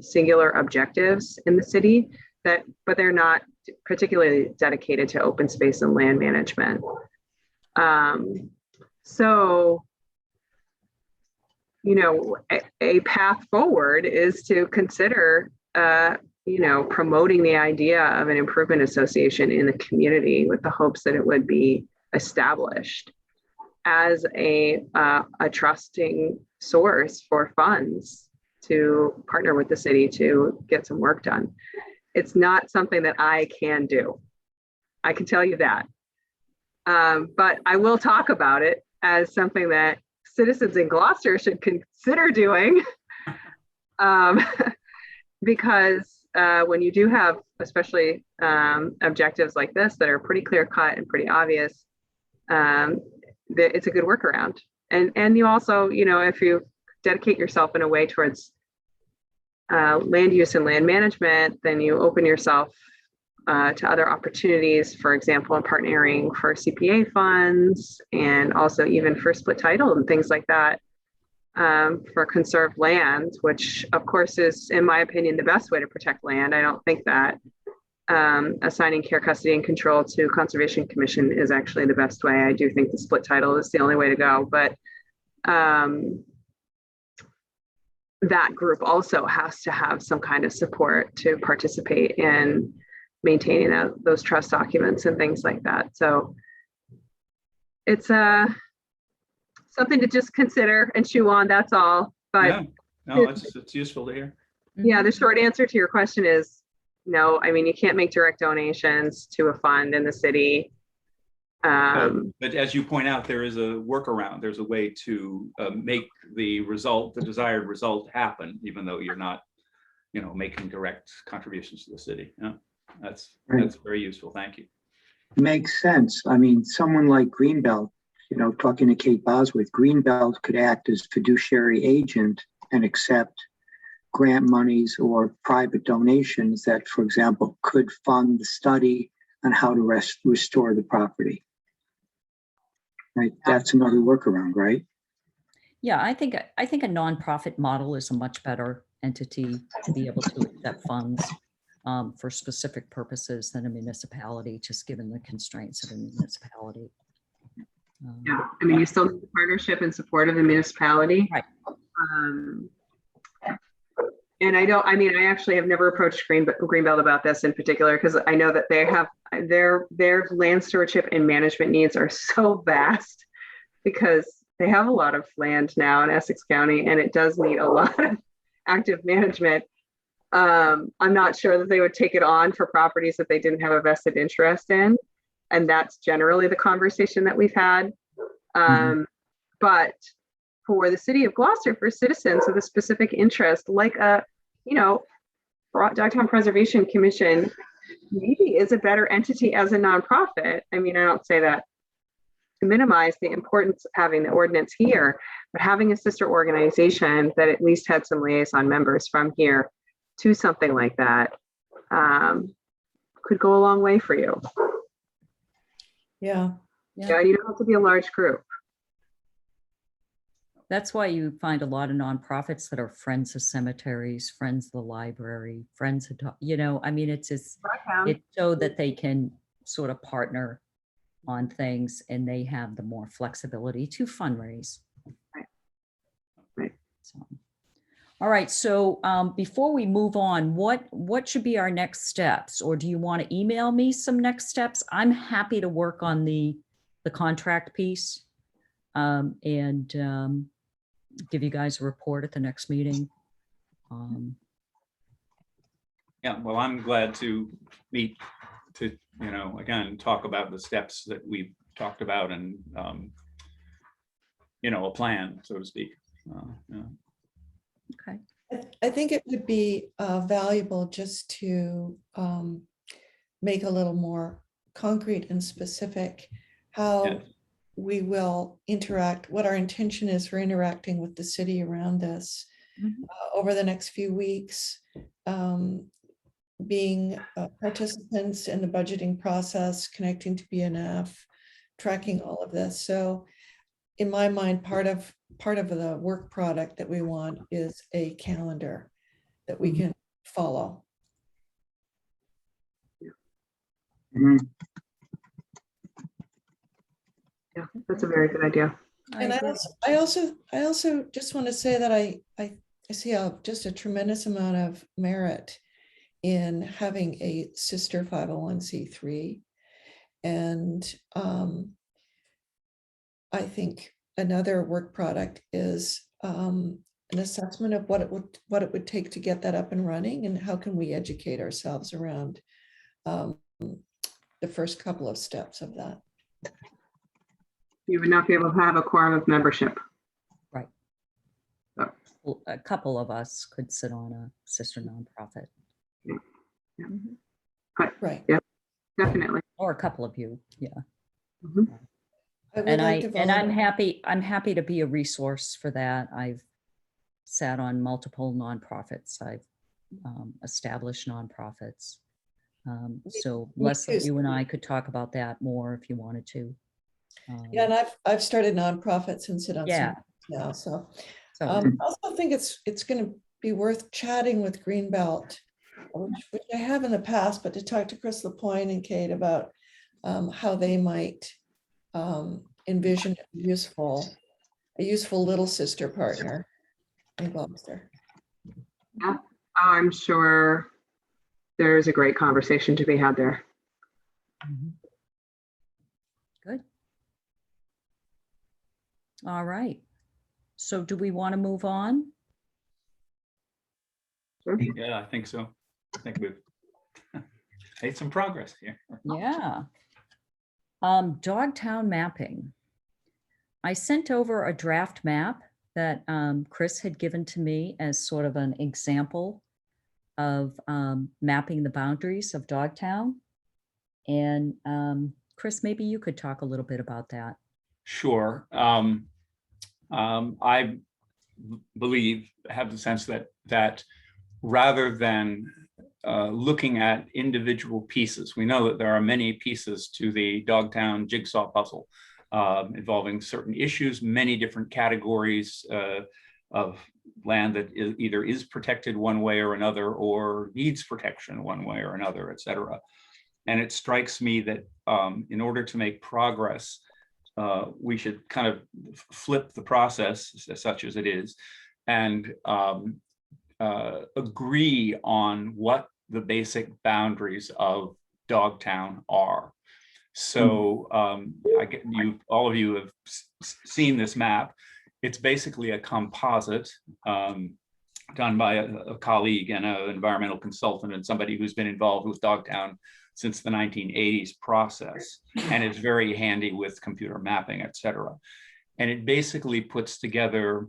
singular objectives in the city, but they're not particularly dedicated to open space and land management. So, you know, a path forward is to consider, you know, promoting the idea of an improvement association in the community with the hopes that it would be established as a trusting source for funds to partner with the city to get some work done. It's not something that I can do. I can tell you that. But I will talk about it as something that citizens in Gloucester should consider doing. Because when you do have, especially objectives like this that are pretty clear cut and pretty obvious, it's a good workaround. And you also, you know, if you dedicate yourself in a way towards land use and land management, then you open yourself to other opportunities, for example, partnering for CPA funds and also even for split title and things like that, for conserved land, which of course is, in my opinion, the best way to protect land. I don't think that assigning care, custody, and control to Conservation Commission is actually the best way. I do think the split title is the only way to go, but that group also has to have some kind of support to participate in maintaining those trust documents and things like that. So it's something to just consider and chew on, that's all. But yeah, no, it's useful to hear. Yeah, the short answer to your question is no. I mean, you can't make direct donations to a fund in the city. But as you point out, there is a workaround. There's a way to make the desired result happen, even though you're not, you know, making direct contributions to the city. Yeah, that's very useful. Thank you. Makes sense. I mean, someone like Greenbelt, you know, talking to Kate Bosworth, Greenbelt could act as fiduciary agent and accept grant monies or private donations that, for example, could fund the study on how to restore the property. Right, that's another workaround, right? Yeah, I think a nonprofit model is a much better entity to be able to accept funds for specific purposes than a municipality, just given the constraints of a municipality. Yeah, I mean, you still need the partnership and support of the municipality. Right. And I actually have never approached Greenbelt about this in particular, because I know that they have their land stewardship and management needs are so vast, because they have a lot of land now in Essex County, and it does need a lot of active management. I'm not sure that they would take it on for properties that they didn't have a vested interest in. And that's generally the conversation that we've had. But for the city of Gloucester, for citizens with a specific interest, like Dogtown Preservation Commission maybe is a better entity as a nonprofit. I mean, I don't say that to minimize the importance of having the ordinance here, but having a sister organization that at least had some liaison members from here to something like that could go a long way for you. Yeah. Yeah, you don't have to be a large group. That's why you find a lot of nonprofits that are friends of cemeteries, friends of the library, friends of, I mean, it's so that they can sort of partner on things and they have the more flexibility to fundraise. Right. So, all right. So before we move on, what should be our next steps? Or do you want to email me some next steps? I'm happy to work on the contract piece and give you guys a report at the next meeting. Yeah, well, I'm glad to meet to, again, talk about the steps that we've talked about and, a plan, so to speak. Okay. I think it would be valuable just to make a little more concrete and specific how Yes. we will interact, what our intention is for interacting with the city around this over the next few weeks, being participants in the budgeting process, connecting to BNF, tracking all of this. So in my mind, part of the work product that we want is a calendar that we can follow. Mhm. Yeah, that's a very good idea. And I also just want to say that I see just a tremendous amount of merit in having a sister 501c3. And I think another work product is an assessment of what it would take to get that up and running, and how can we educate ourselves around the first couple of steps of that. You would not be able to have a quorum of membership. Right. Oh. Well, a couple of us could sit on a sister nonprofit. Right. Yeah, definitely. Or a couple of you, yeah. And I'm happy to be a resource for that. I've sat on multiple nonprofits. I've established nonprofits. So Leslie, you and I could talk about that more if you wanted to. Yeah, and I've started nonprofits and sit on some now. So I also think it's going to be worth chatting with Greenbelt, which I have in the past, but to talk to Chris Lapointe and Kate about how they might envision a useful little sister partner in Gloucester. Yeah, I'm sure there's a great conversation to be had there. Good. All right. So do we want to move on? Sure. Yeah, I think so. I think we've made some progress here. Yeah. Dogtown mapping. I sent over a draft map that Chris had given to me as sort of an example of mapping the boundaries of Dogtown. And Chris, maybe you could talk a little bit about that. Sure. I believe, have the sense that rather than looking at individual pieces. We know that there are many pieces to the Dogtown jigsaw puzzle involving certain issues, many different categories of land that either is protected one way or another or needs protection one way or another, et cetera. And it strikes me that in order to make progress, we should kind of flip the process, such as it is, and agree on what the basic boundaries of Dogtown are. So all of you have seen this map. It's basically a composite done by a colleague and an environmental consultant and somebody who's been involved with Dogtown since the 1980s process. And it's very handy with computer mapping, et cetera. And it basically puts together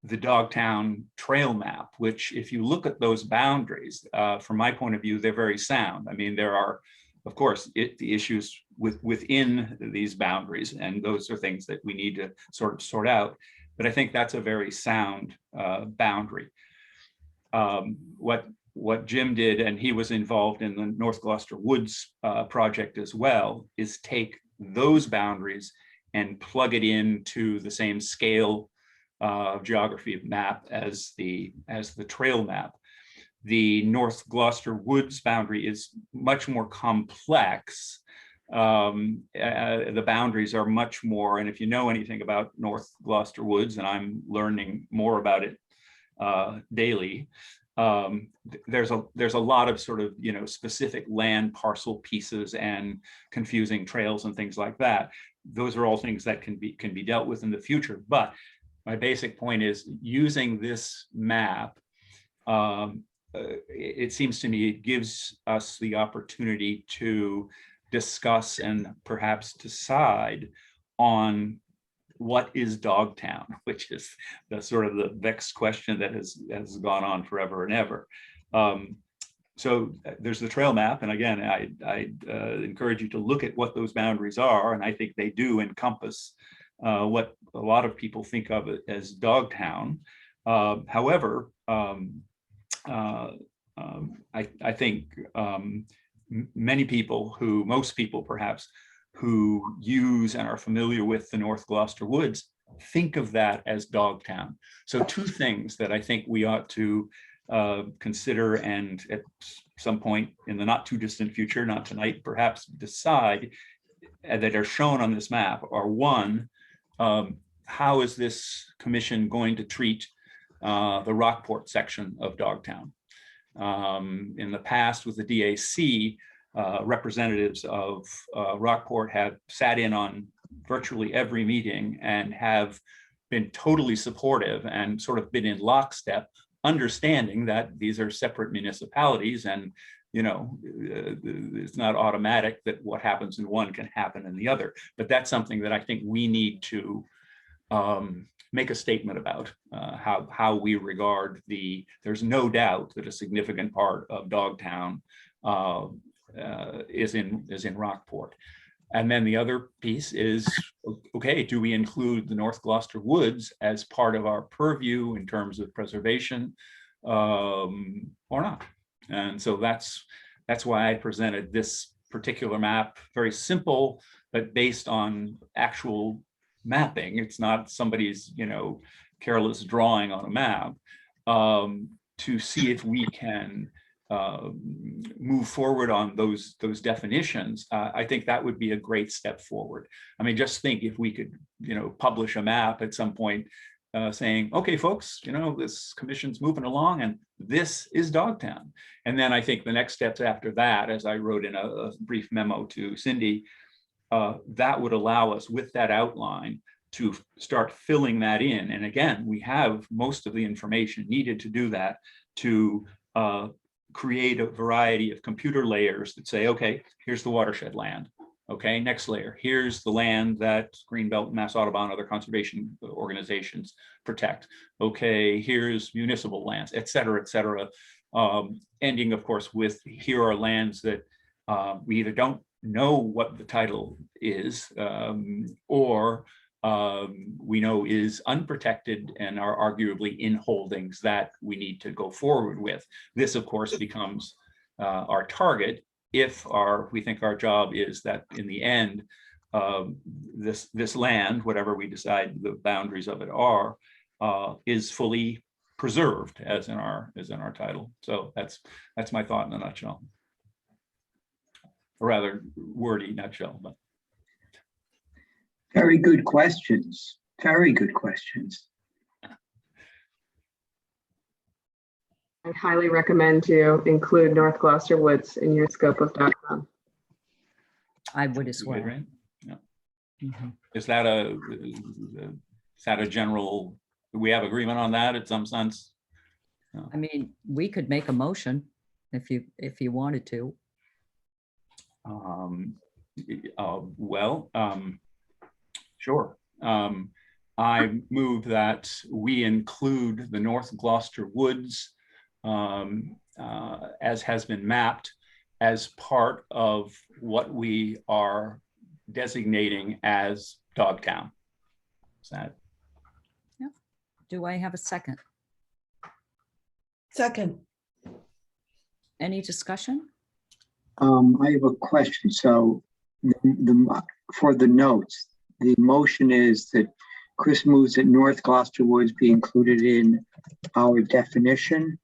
the Dogtown trail map, which if you look at those boundaries, from my point of view, they're very sound. I mean, there are, of course, the issues within these boundaries, and those are things that we need to sort out. But I think that's a very sound boundary. What Jim did, and he was involved in the North Gloucester Woods project as well, is take those boundaries and plug it into the same scale geography map as the trail map. The North Gloucester Woods boundary is much more complex. The boundaries are much more, and if you know anything about North Gloucester Woods, and I'm learning more about it daily, there's a lot of sort of, specific land parcel pieces and confusing trails and things like that. Those are all things that can be dealt with in the future. But my basic point is, using this map, it seems to me it gives us the opportunity to discuss and perhaps decide on what is Dogtown, which is the sort of the vexed question that has gone on forever and ever. So there's the trail map, and again, I encourage you to look at what those boundaries are, and I think they do encompass what a lot of people think of it as Dogtown. However, I think many people most people perhaps, who use and are familiar with the North Gloucester Woods think of that as Dogtown. So two things that I think we ought to consider, and at some point in the not too distant future, not tonight, perhaps decide, that are shown on this map are: one, how is this commission going to treat the Rockport section of Dogtown? In the past with the DAC, representatives of Rockport have sat in on virtually every meeting and have been totally supportive and sort of been in lockstep, understanding that these are separate municipalities, and it's not automatic that what happens in one can happen in the other. But that's something that I think we need to make a statement about, how we regard there's no doubt that a significant part of Dogtown is in Rockport. And then the other piece is, okay, do we include the North Gloucester Woods as part of our purview in terms of preservation, or not? And so that's why I presented this particular map, very simple, but based on actual mapping. It's not somebody's careless drawing on a map, to see if we can move forward on those definitions. I think that would be a great step forward. I mean, just think if we could publish a map at some point saying, okay, folks, this commission's moving along and this is Dogtown. And then I think the next steps after that, as I wrote in a brief memo to Cindy, that would allow us, with that outline, to start filling that in. And again, we have most of the information needed to do that, to create a variety of computer layers that say, okay, here's the watershed land. Okay, next layer, here's the land that Greenbelt, Mass Audubon, other conservation organizations protect. Okay, here's municipal lands, et cetera, ending, of course, with here are lands that we either don't know what the title is, or we know is unprotected and are arguably in holdings that we need to go forward with. This, of course, becomes our target if we think our job is that in the end, this land, whatever we decide the boundaries of it are, is fully preserved as in our title. So that's my thought in a nutshell. A rather wordy nutshell, but. Very good questions. Very good questions. I highly recommend you include North Gloucester Woods in your scope of Dogtown. I would as well. Right? Yeah. Mhm. Is that a general, do we have agreement on that in some sense? No. I mean, we could make a motion if you wanted to. Sure. I move that we include the North Gloucester Woods as has been mapped as part of what we are designating as Dogtown. Is that? Yeah. Do I have a second? Second. Any discussion? I have a question. So for the notes, the motion is that Chris moves that North Gloucester Woods be included in our definition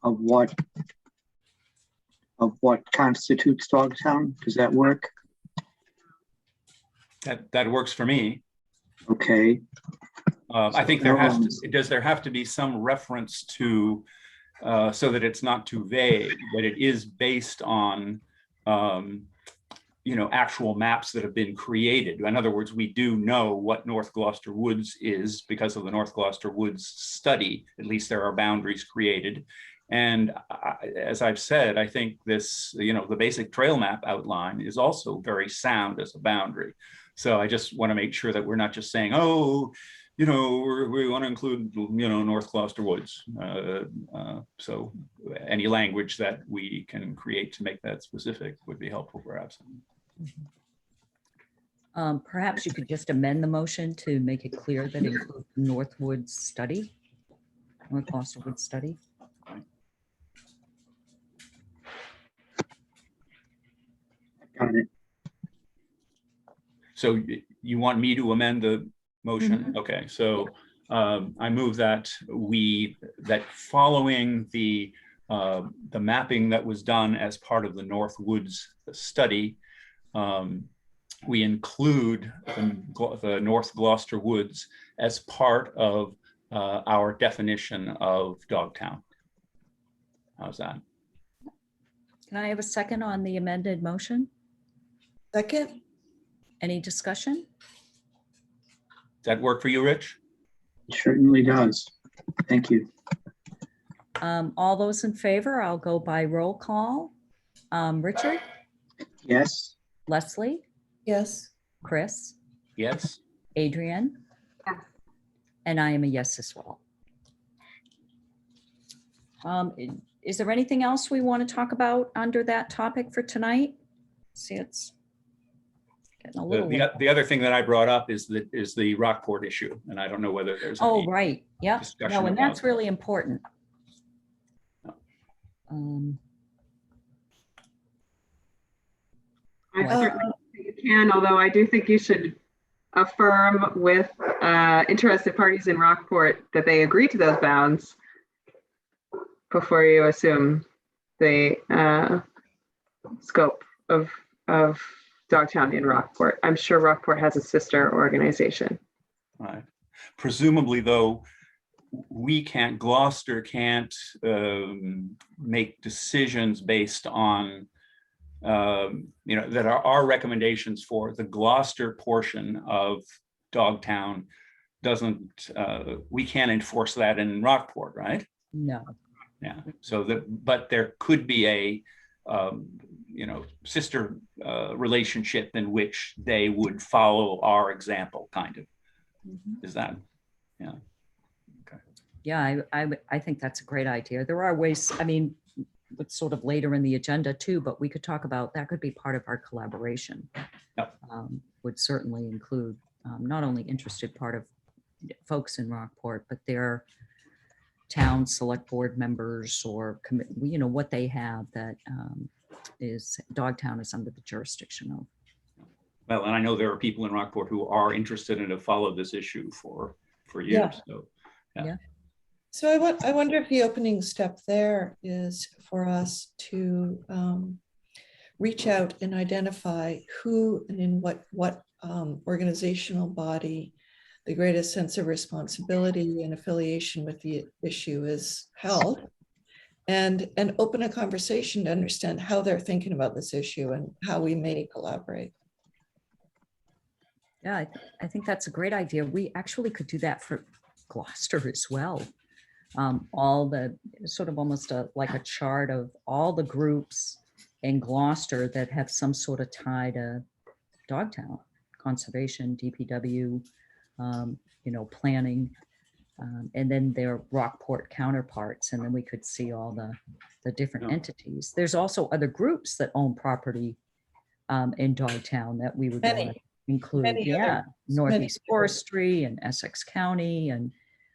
of what constitutes Dogtown. Does that work? That works for me. Okay. I think there have to be some reference to, so that it's not too vague, but it is based on, actual maps that have been created. In other words, we do know what North Gloucester Woods is because of the North Gloucester Woods study. At least there are boundaries created. And as I've said, I think this, the basic trail map outline is also very sound as a boundary. So I just want to make sure that we're not just saying, oh, we want to include, North Gloucester Woods. So any language that we can create to make that specific would be helpful, perhaps. Perhaps you could just amend the motion to make it clear that it includes North Gloucester Woods study. Got it. So you want me to amend the motion? Mm-hmm. Okay, so I move that following the mapping that was done as part of the North Woods study, we include the North Gloucester Woods as part of our definition of Dogtown. How's that? Can I have a second on the amended motion? Second. Any discussion? Does that work for you, Rich? It certainly does. Thank you. All those in favor, I'll go by roll call. Richard? Yes. Leslie? Yes. Chris? Yes. Adrienne? Yes. And I am a yes as well. Is there anything else we want to talk about under that topic for tonight? See, it's getting a little. The other thing that I brought up is the Rockport issue, and I don't know whether there's. Oh, right. Yeah. No, and that's really important. I certainly think you can, although I do think you should affirm with interested parties in Rockport that they agree to those bounds before you assume the scope of Dogtown in Rockport. I'm sure Rockport has a sister organization. Right. Presumably, though, Gloucester can't make decisions based on, that are our recommendations for the Gloucester portion of Dogtown we can't enforce that in Rockport, right? No. Yeah. So but there could be a, sister relationship in which they would follow our example, kind of. Mm-hmm. Is that, yeah. Okay. Yeah, I think that's a great idea. There are ways, it's sort of later in the agenda too, but we could talk about, that could be part of our collaboration. Yep. Would certainly include not only interested part of folks in Rockport, but their town select board members or what they have that is Dogtown is under the jurisdiction of. Well, and I know there are people in Rockport who are interested and have followed this issue for years. Yeah. So, Yeah. So I wonder if the opening step there is for us to reach out and identify who and in what organizational body the greatest sense of responsibility and affiliation with the issue is held, and open a conversation to understand how they're thinking about this issue and how we may collaborate. Yeah, I think that's a great idea. We actually could do that for Gloucester as well. All the sort of almost like a chart of all the groups in Gloucester that have some sort of tie to Dogtown, conservation, DPW, planning, and then their Rockport counterparts. And then we could see all the different entities. There's also other groups that own property in Dogtown that we would want to include. Many others. Northeast Many Forestry and Essex County. And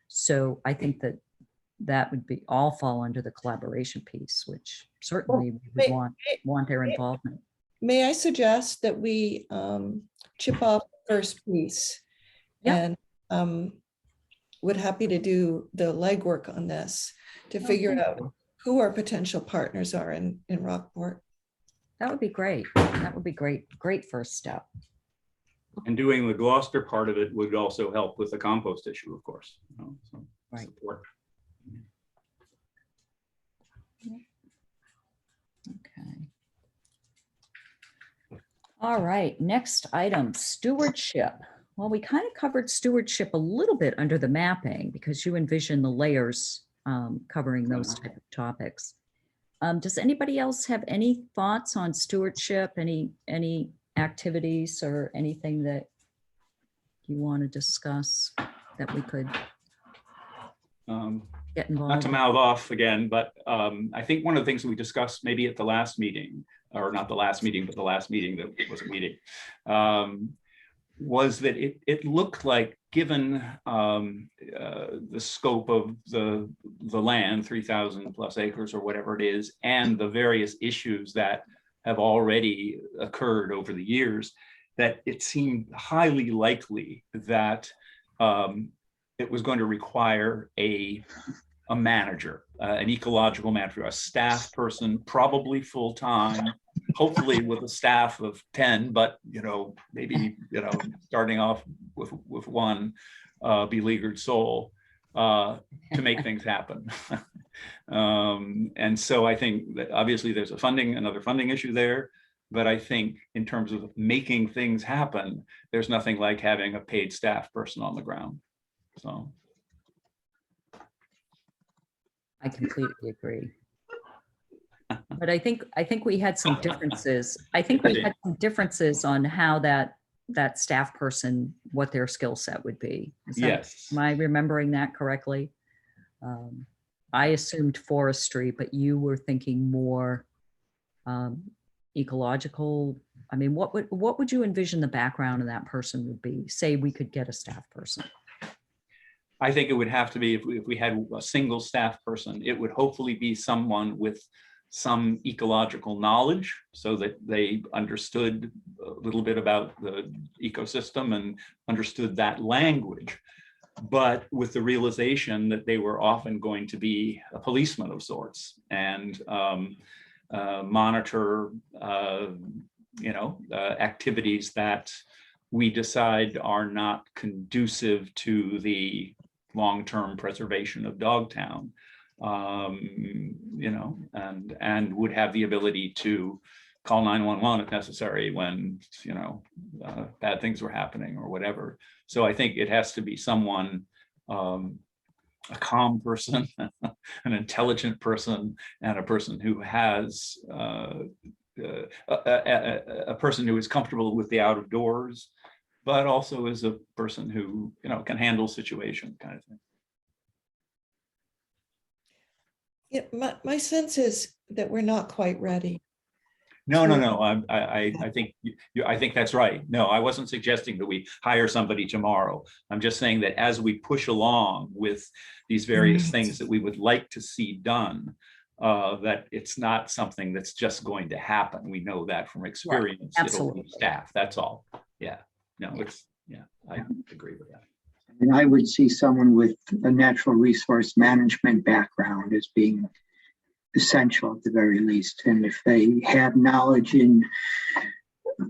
so I think that would be all fall under the collaboration piece, which certainly we would want their involvement. May I suggest that we chip off the first piece? Yeah. And would happy to do the legwork on this to figure out who our potential partners are in Rockport. That would be great. That would be great. Great first step. And doing the Gloucester part of it would also help with the compost issue, of course. So Right. support. Okay. All right, next item, stewardship. Well, we kind of covered stewardship a little bit under the mapping because you envision the layers covering those type of topics. Does anybody else have any thoughts on stewardship, any activities or anything that you want to discuss that we could get involved Not to in? mouth off again, but I think one of the things that we discussed maybe at the last meeting, or not the last meeting, but the last meeting that was a meeting, was that it looked like, given the scope of the land, 3,000 plus acres or whatever it is, and the various issues that have already occurred over the years, that it seemed highly likely that it was going to require a manager, an ecological manager, a staff person, probably full-time, hopefully with a staff of 10, but maybe starting off with one beleaguered soul to make things happen. And so I think that obviously there's another funding issue there, but I think in terms of making things happen, there's nothing like having a paid staff person on the ground. So I completely agree. But I think we had some differences. I think we had some differences on how that staff person, what their skill set would be. yes. Am I remembering that correctly? I assumed forestry, but you were thinking more ecological. I mean, what would you envision the background of that person would be? Say we could get a staff person. I think it would have to be, if we had a single staff person, it would hopefully be someone with some ecological knowledge so that they understood a little bit about the ecosystem and understood that language, but with the realization that they were often going to be a policeman of sorts and monitor activities that we decide are not conducive to the long-term preservation of Dogtown, and would have the ability to call 911 if necessary when, bad things were happening or whatever. So I think it has to be someone, a calm person, an intelligent person, and a person who has a person who is comfortable with the out of doors, but also is a person who, can handle situation kind of thing. Yeah, my sense is that we're not quite ready. No. I think I think that's right. No, I wasn't suggesting that we hire somebody tomorrow. I'm just saying that as we push along with these various things that we would like to see done, that it's not something that's just going to happen. We know that from experience. Right. It'll Absolutely. be staff. That's all. Yeah. No, I agree with that. And I would see someone with a natural resource management background as being essential at the very least. And if they have knowledge in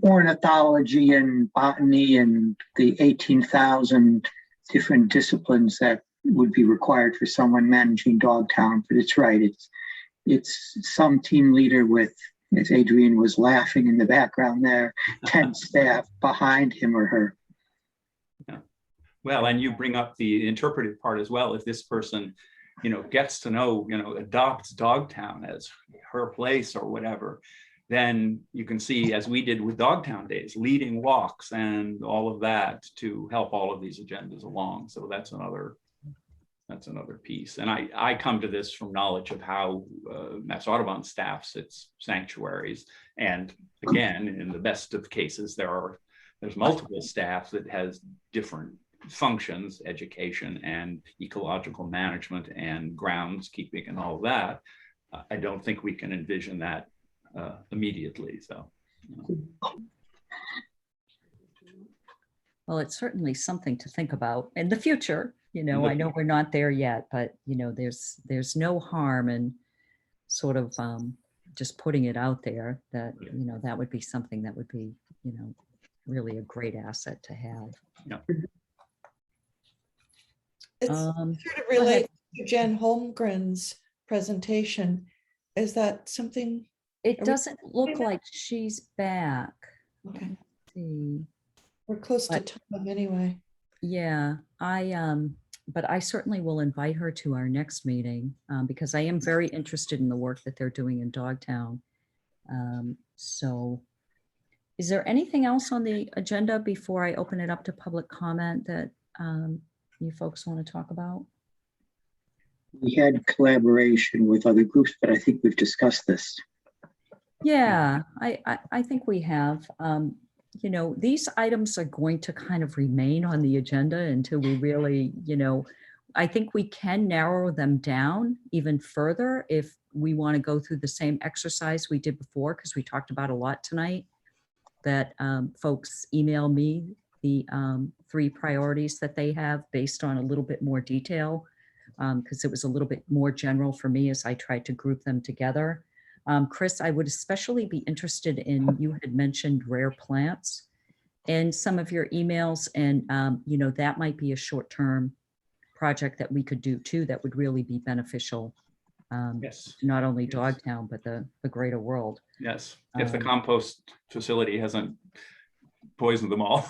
ornithology and botany and the 18,000 different disciplines that would be required for someone managing Dogtown, but it's right. It's some team leader with, as Adrienne was laughing in the background there, 10 staff behind him or her. Yeah. Well, and you bring up the interpretive part as well. If this person, gets to know, adopts Dogtown as her place or whatever, then you can see, as we did with Dogtown Days, leading walks and all of that to help all of these agendas along. So that's another piece. And I come to this from knowledge of how Mass Audubon staffs its sanctuaries. And again, in the best of cases, there's multiple staff that has different functions, education and ecological management and groundskeeping and all of that. I don't think we can envision that immediately. So, Well, it's certainly something to think about in the future. I know we're not there yet, but there's no harm in sort of just putting it out there that, that would be something that would be, really a great asset to have. Yeah. It's sort of related to Jen Holmgren's presentation. Is that something? It doesn't look like she's back. Okay. Let's see. We're close to time anyway. Yeah, but I certainly will invite her to our next meeting because I am very interested in the work that they're doing in Dogtown. So is there anything else on the agenda before I open it up to public comment that you folks want to talk about? We had collaboration with other groups, but I think we've discussed this. Yeah, I think we have. These items are going to kind of remain on the agenda until we really, I think we can narrow them down even further if we want to go through the same exercise we did before, because we talked about a lot tonight, that folks email me the 3 priorities that they have based on a little bit more detail, because it was a little bit more general for me as I tried to group them together. Chris, I would especially be interested in, you had mentioned rare plants in some of your emails, and that might be a short-term project that we could do too that would really be beneficial. Yes. Not only Dogtown, but the greater world. Yes, if the compost facility hasn't poisoned them all.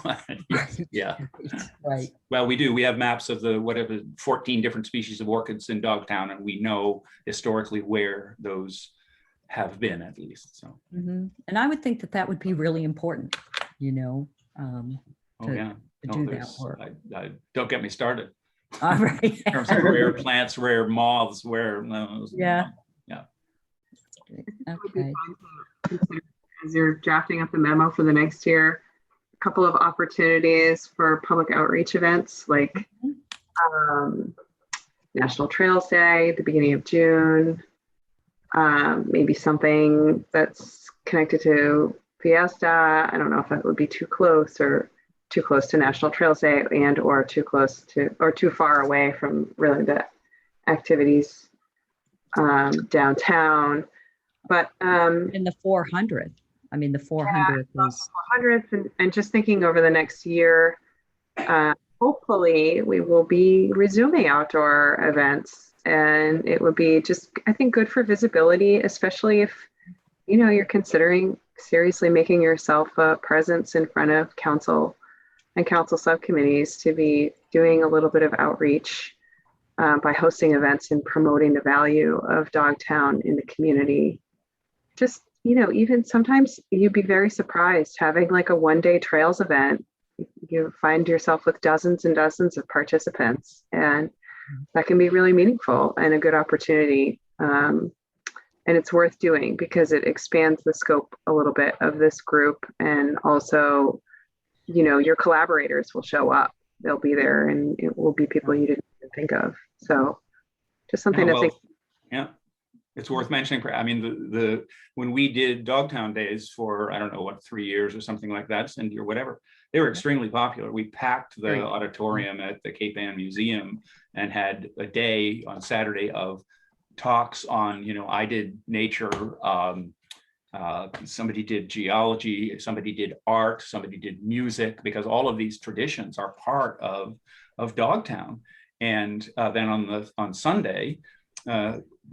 Yes. Yeah. Right. Well, we do. We have maps of the 14 different species of orchids in Dogtown, and we know historically where those have been, at least. So. Mm-hmm. And I would think that would be really important, to do that work. Don't get me started. All right. In terms of rare plants, rare moths, Yeah. Yeah. Okay. As you're drafting up the memo for the next year, a couple of opportunities for public outreach events like National Trails Day, the beginning of June, maybe something that's connected to Fiesta. I don't know if that would be too close to National Trails Day and or too close to or too far away from really the activities downtown. But in the 400th. I mean, the 400th is 400th, and just thinking over the next year, hopefully we will be resuming outdoor events, and it would be just, I think, good for visibility, especially if you're considering seriously making yourself a presence in front of council and council subcommittees, to be doing a little bit of outreach by hosting events and promoting the value of Dogtown in the community. Just, even sometimes you'd be very surprised having like a one-day trails event. You find yourself with dozens and dozens of participants, and that can be really meaningful and a good opportunity. And it's worth doing because it expands the scope a little bit of this group. And also, you know, your collaborators will show up. They'll be there and it will be people you didn't even think of. So just something Yeah, to think. yeah, it's worth mentioning. I mean, the when we did Dogtown days for, I don't know what, 3 years or something like that, Cindy, or whatever, they were extremely popular. We packed the Great. auditorium at the Cape Ann Museum and had a day on Saturday of talks on, you know, I did nature, somebody did geology, somebody did art, somebody did music, because all of these traditions are part of Dogtown. And then on Sunday,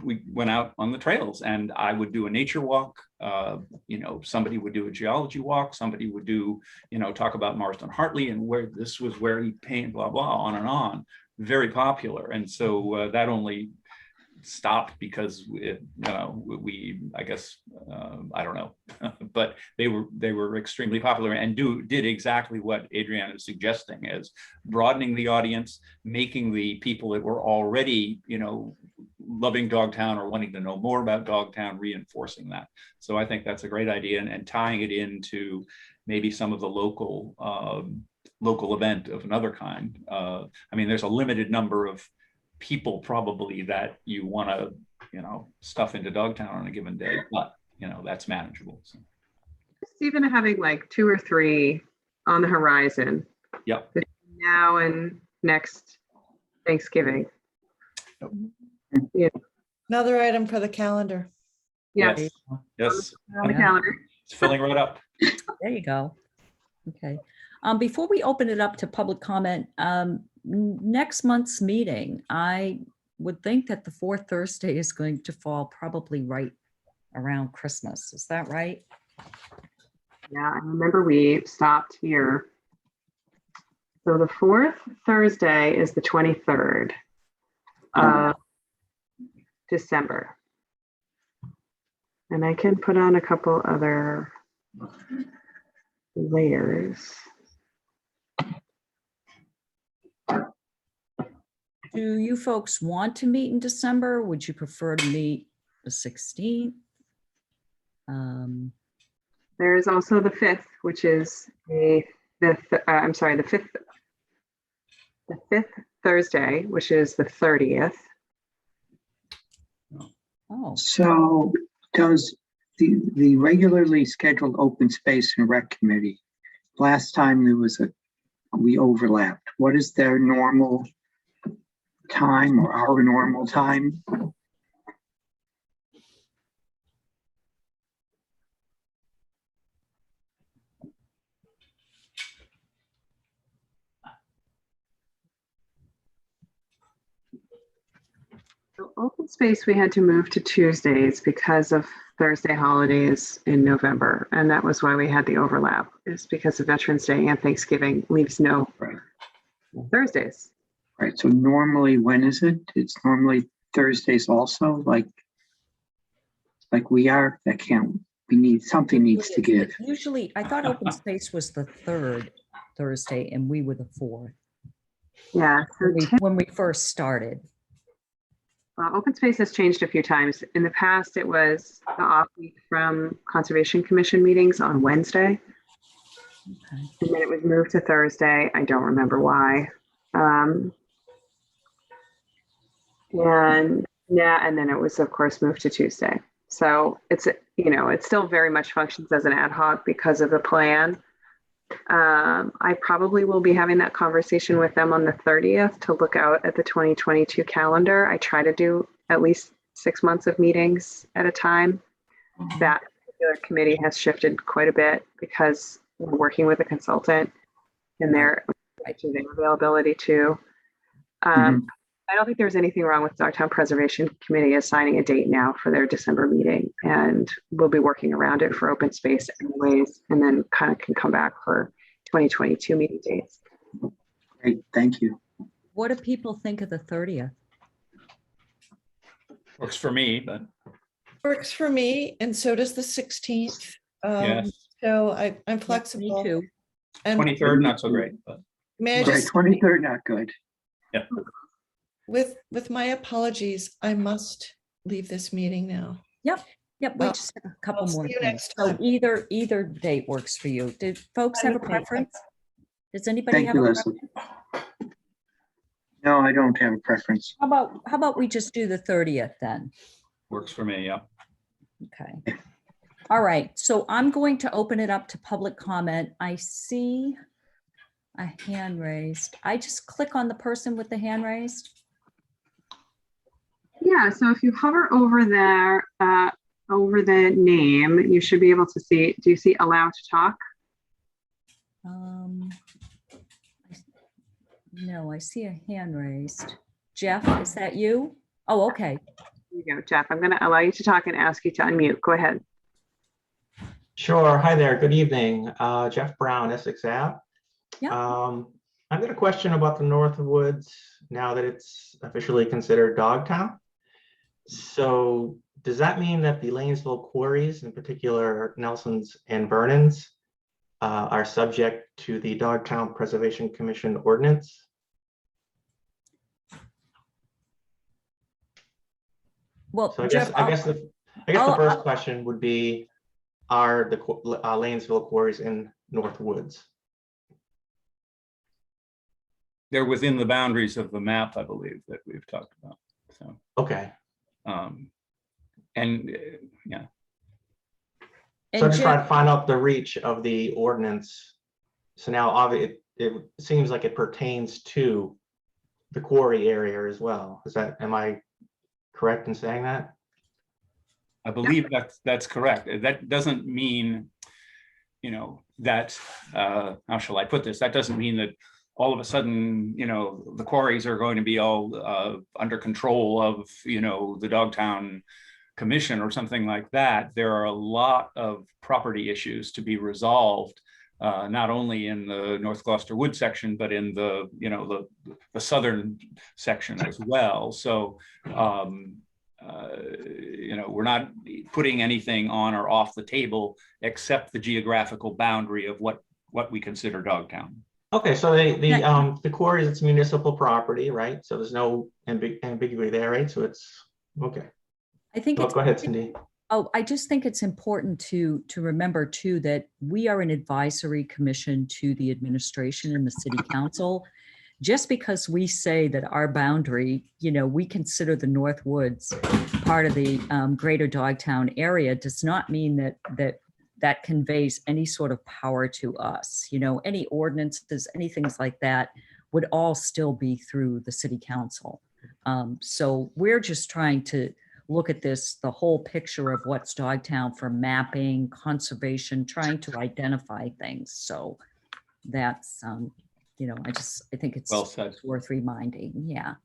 we went out on the trails, and I would do a nature walk. You know, somebody would do a geology walk. Somebody would do, you know, talk about Marston Hartley and where this was where he painted, blah blah, on and on. Very popular, and so that only stopped because we I guess I don't know, but they were extremely popular and did exactly what Adriana is suggesting, as broadening the audience, making the people that were already, you know, loving Dogtown or wanting to know more about Dogtown, reinforcing that. So I think that's a great idea, and tying it into maybe some of the local event of another kind. I mean, there's a limited number of people probably that you want to, you know, stuff into Dogtown on a given day, but you know, that's manageable. So. Even having like 2 or 3 on the horizon. Yep. Between now and next Thanksgiving. Yep. Yeah. Another item for the calendar. Yes. Yes. On the calendar. It's filling right up. There you go. Okay. Before we open it up to public comment, next month's meeting, I would think that the fourth Thursday is going to fall probably right around Christmas. Is that right? Yeah, I remember we stopped here. So the fourth Thursday is the 23rd of December. And I can put on a couple other layers. Do you folks want to meet in December? Would you prefer to meet the 16th? There is also the 5th, which is the 5th Thursday, which is the 30th. Oh, So does the regularly scheduled open space and rec committee, last time we overlapped. What is their normal time or our normal time? So open space we had to move to Tuesdays because of Thursday holidays in November. And that was why we had the overlap, is because of Veterans Day and Thanksgiving leaves no Thursdays. Right, so normally, when is it? It's normally Thursdays also, like we are, something needs to give. usually, I thought open space was the third Thursday and we were the fourth Yeah, so when we first started. open space has changed a few times. In the past, it was the off week from Conservation Commission meetings on Wednesday. Okay. And then it was moved to Thursday. I don't remember why. And then it was, of course, moved to Tuesday. So it's, you know, it still very much functions as an ad hoc because of the plan. I probably will be having that conversation with them on the 30th to look out at the 2022 calendar. I try to do at least 6 months of meetings at a time. That particular committee has shifted quite a bit because we're working with a consultant and their availability too. I don't think there's anything wrong with Dogtown Preservation Committee assigning a date now for their December meeting, and we'll be working around it for open space anyways, and then kind of can come back for 2022 meeting dates. Great, thank you. What do people think of the 30th? Works for me, but Works for me, and so does the 16th. yes, So I'm Me flexible. too. And 23rd, not so great, but may I Right, just, 23rd, not good. with my apologies, I must leave this meeting now. Yep, we Well, just have a couple I'll see more you things. next So time. either date works for you. Did folks have a preference? Does anybody Thank have you, a Leslie. preference? No, I don't have a preference. How about we just do the 30th then? Works for me, yeah. Okay. All right, so I'm going to open it up to public comment. I see a hand raised. I just click on the person with the hand raised. Yeah, so if you hover over there, over the name, you should be able to see, do you see allow to talk? No, I see a hand raised. Jeff, is that you? Oh, okay. Here you go, Jeff. I'm going to allow you to talk and ask you to unmute. Go ahead. Sure. Hi there. Good evening. Jeff Brown, Essex Ave. Yeah. I've got a question about the Northwoods now that it's officially considered Dogtown. So does that mean that the Lanesville quarries, in particular Nelson's and Vernon's, are subject to the Dogtown Preservation Commission ordinance? Well, So I Jeff, guess the first question would be, are the Lanesville quarries in Northwoods? They're within the boundaries of the map, I believe, that we've talked about. So, Okay. Yeah. So I'm just trying to find out the reach of the ordinance. So now obviously it seems like it pertains to the quarry area as well. Am I correct in saying that? I believe that's correct. That doesn't mean, that, how shall I put this? That doesn't mean that all of a sudden, the quarries are going to be all under control of, the Dogtown Commission or something like that. There are a lot of property issues to be resolved, not only in the North Gloucester Wood section, but in the, the southern section as well. So, we're not putting anything on or off the table except the geographical boundary of what we consider Dogtown. Okay, so the quarries, it's municipal property, right? So there's no ambiguity there, right? So it's okay. I think go ahead, Cindy. Oh, I just think it's important to remember too that we are an advisory commission to the administration and the city council. Just because we say that our boundary, we consider the Northwoods part of the greater Dogtown area, does not mean that conveys any sort of power to us. Any ordinances, anything like that would all still be through the city council. So we're just trying to look at this, the whole picture of what's Dogtown for mapping, conservation, trying to identify things. So that's, I think it's well said. Worth reminding. Yeah.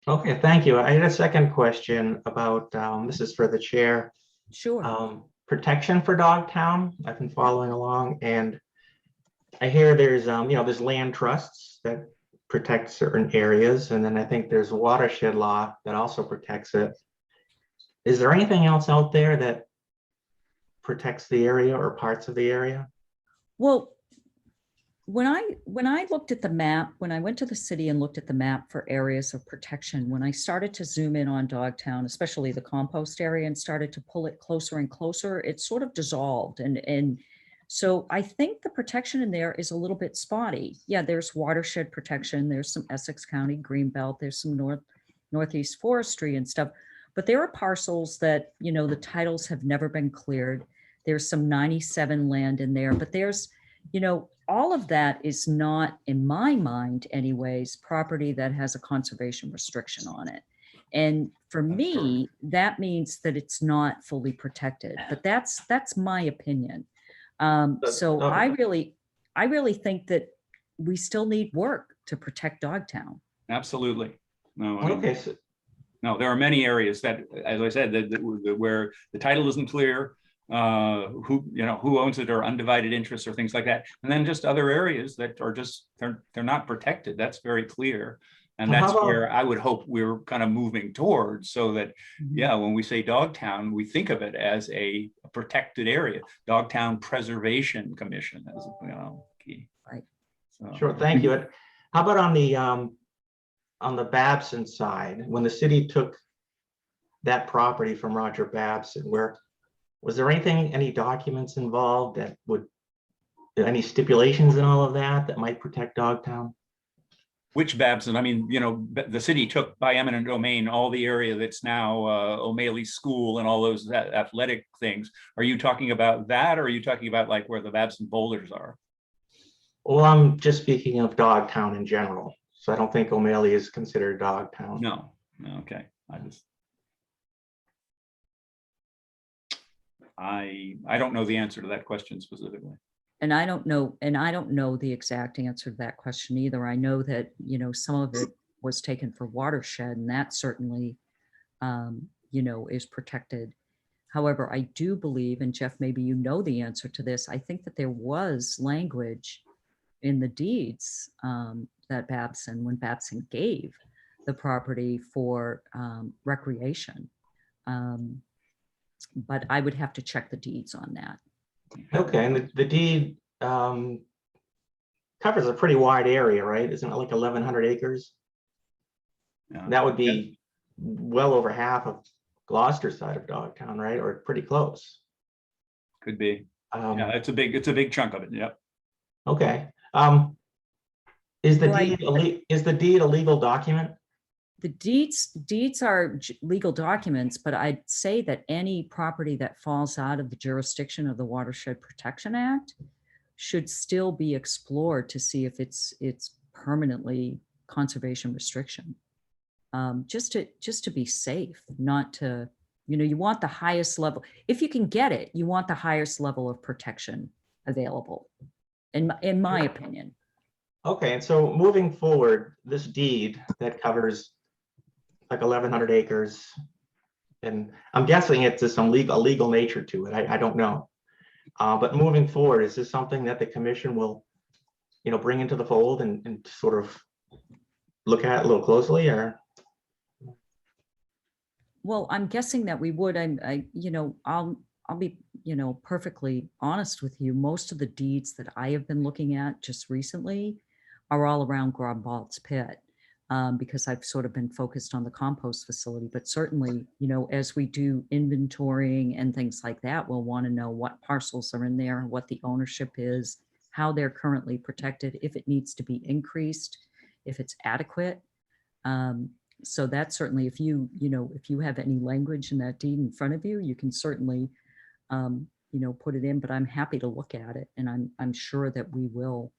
Okay, thank you. I had a second question about, this is for the chair. Sure. Protection for Dogtown. I've been following along, and I hear there's, there's land trusts that protect certain areas, and then I think there's a watershed law that also protects it. Is there anything else out there that protects the area or parts of the area? Well, when I looked at the map, when I went to the city and looked at the map for areas of protection, when I started to zoom in on Dogtown, especially the compost area, and started to pull it closer and closer, it sort of dissolved. And so I think the protection in there is a little bit spotty. Yeah, there's watershed protection. There's some Essex County Greenbelt. There's some Northeast Forestry and stuff. But there are parcels that, the titles have never been cleared. There's some 97 land in there, but there's, all of that is not, in my mind anyways, property that has a conservation restriction on it. And for me, that means that it's not fully protected, but that's my opinion. So I really think that we still need work to protect Dogtown. Absolutely. No, Okay. No, there are many areas that, as I said, that where the title isn't clear, who owns it, or undivided interests or things like that. And then just other areas that are just, they're not protected. That's very clear. And that's where I would hope we're kind of moving towards, so that, yeah, when we say Dogtown, we think of it as a protected area. Dogtown Preservation Commission, as key. Right. So, sure, thank you. How about on the Babson side, when the city took that property from Roger Babson? Was there any documents involved that would, any stipulations in all of that might protect Dogtown? Which Babson? I mean, the city took by eminent domain all the area that's now O'Malley School and all those athletic things. Are you talking about that, or are you talking about like where the Babson boulders are? Well, I'm just speaking of Dogtown in general. So I don't think O'Malley is considered Dogtown. No. Okay. I don't know the answer to that question specifically. And I don't know the exact answer to that question either. I know that, some of it was taken for watershed, and that certainly, is protected. However, I do believe, and Jeff, maybe you know the answer to this, I think that there was language in the deeds that when Babson gave the property for recreation. But I would have to check the deeds on that. Okay, and the deed covers a pretty wide area, right? Isn't it like 1,100 acres? Yeah. That would be well over half of Gloucester's side of Dogtown, right? Or pretty close. Could be. Yeah, it's a big chunk of it. Yep. Okay. Is the deed a legal document? The deeds are legal documents, but I'd say that any property that falls out of the jurisdiction of the Watershed Protection Act should still be explored to see if it's permanently conservation restriction. Just to be safe, not to, you want the highest level. If you can get it, you want the highest level of protection available, in my opinion. Okay, and so moving forward, this deed that covers like 1,100 acres, and I'm guessing it's just a legal nature to it. I don't know. But moving forward, is this something that the commission will, bring into the fold and sort of look at a little closely, or? Well, I'm guessing that we would. I'll be, perfectly honest with you. Most of the deeds that I have been looking at just recently are all around Grobbalt's Pit. Because I've sort of been focused on the compost facility, but certainly, as we do inventorying and things like that, we'll want to know what parcels are in there, what the ownership is, how they're currently protected, if it needs to be increased, if it's adequate. So that's certainly, if you have any language in that deed in front of you, you can certainly, put it in, but I'm happy to look at it. And I'm sure that we will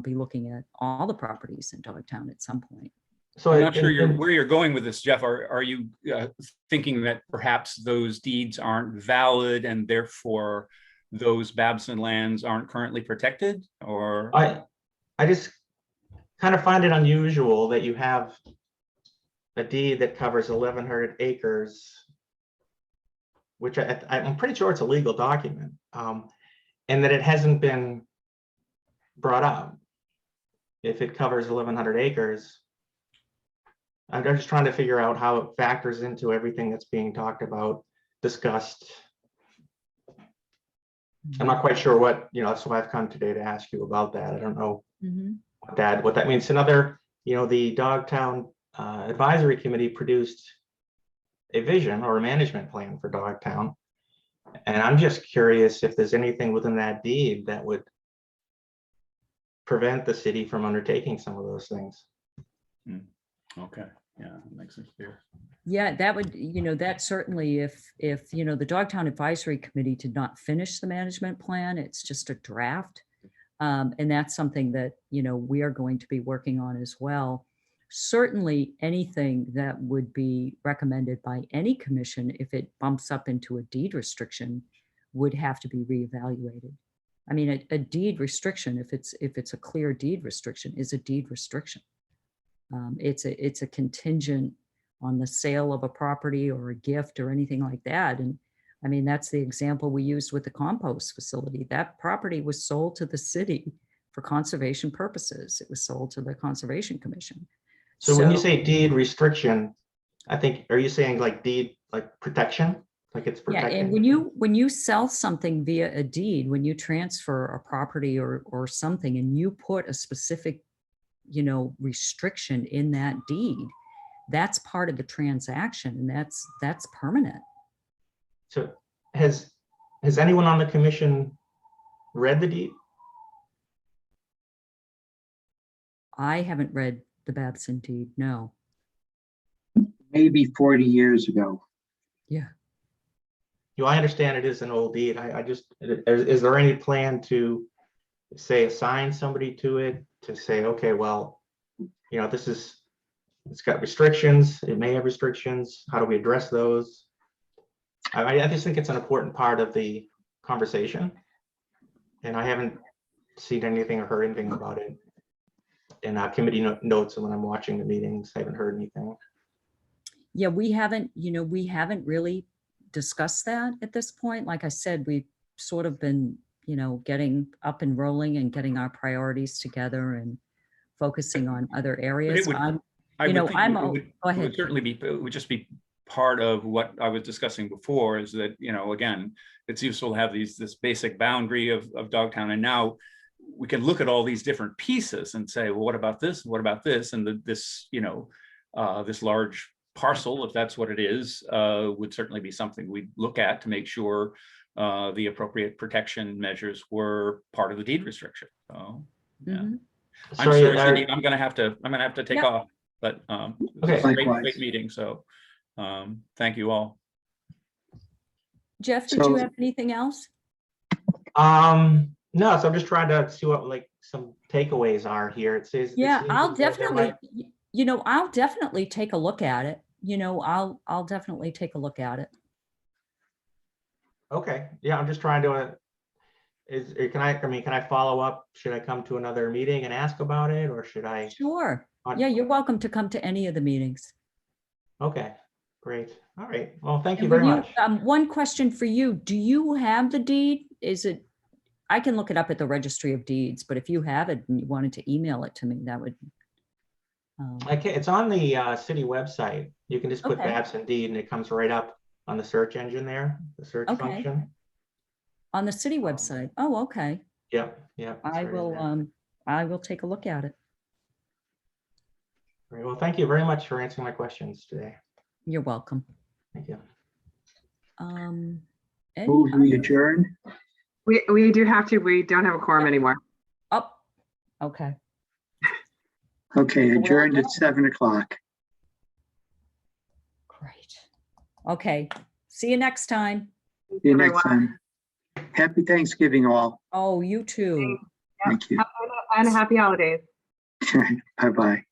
be looking at all the properties in Dogtown at some point. So I'm not sure where you're going with this, Jeff. Are you thinking that perhaps those deeds aren't valid and therefore those Babson lands aren't currently protected? Or I just kind of find it unusual that you have a deed that covers 1,100 acres, which I'm pretty sure it's a legal document, and that it hasn't been brought up. If it covers 1,100 acres, I'm just trying to figure out how it factors into everything that's being talked about, discussed. I'm not quite sure what, that's why I've come today to ask you about that. I don't know what that means. Another, the Dogtown Advisory Committee produced a vision or a management plan for Dogtown. And I'm just curious if there's anything within that deed that would prevent the city from undertaking some of those things. Okay, yeah, that makes sense clear. Yeah, that would, that certainly, if the Dogtown Advisory Committee did not finish the management plan, it's just a draft. And that's something that, we are going to be working on as well. Certainly anything that would be recommended by any commission, if it bumps up into a deed restriction, would have to be reevaluated. I mean, a deed restriction, if it's a clear deed restriction, is a deed restriction. It's a contingent on the sale of a property or a gift or anything like that. And I mean, that's the example we used with the compost facility. That property was sold to the city for conservation purposes. It was sold to the Conservation Commission. So when you say deed restriction, I think, are you saying like deed, like protection? Like it's protected? Yeah, and when you sell something via a deed, when you transfer a property or something, and you put a specific, restriction in that deed, that's part of the transaction, and that's permanent. So has anyone on the commission read the deed? I haven't read the Babson deed, no. Maybe 40 years ago. Yeah. I understand it is an old deed. I just, is there any plan to say assign somebody to it, to say, okay, well, it's got restrictions, it may have restrictions, how do we address those? I just think it's an important part of the conversation. And I haven't seen anything or heard anything about it in committee notes, and when I'm watching the meetings, I haven't heard anything. Yeah, we haven't really discussed that at this point. Like I said, we've sort of been, getting up and rolling and getting our priorities together and focusing on other areas. Go ahead. It would just be part of what I was discussing before, is that, again, it's useful to have this basic boundary of Dogtown. And now we can look at all these different pieces and say, well, what about this? What about this? And this large parcel, if that's what it is, would certainly be something we'd look at to make sure the appropriate protection measures were part of the deed restriction. So, yeah. Mm-hmm. I'm sorry, Cindy, I'm gonna have to take off, but okay, great meeting. So thank you all. Jeff, did you have anything else? No, so I'm just trying to see what some takeaways are here. It says, yeah, I'll definitely take a look at it. I'll definitely take a look at it. Okay, yeah, I'm just trying to, can I follow up? Should I come to another meeting and ask about it, or should I? Sure. Yeah, you're welcome to come to any of the meetings. Okay, great. All right. Well, thank you very much. One question for you. Do you have the deed? I can look it up at the Registry of Deeds, but if you have it and you wanted to email it to me, that would. It's on the city website. You can just put Okay. Babson deed and it comes right up on the search engine there, the search function. On the city website. Oh, okay. Yep. I will take a look at it. Great. Well, thank you very much for answering my questions today. You're welcome. Thank you. Move we adjourn. We do have to, we don't have a quorum anymore. Oh, okay. Okay, adjourned at 7 o'clock. Great. Okay. See you next time. See you next time. Happy Thanksgiving, all. Oh, you too. Thank you. And happy holidays. Bye-bye.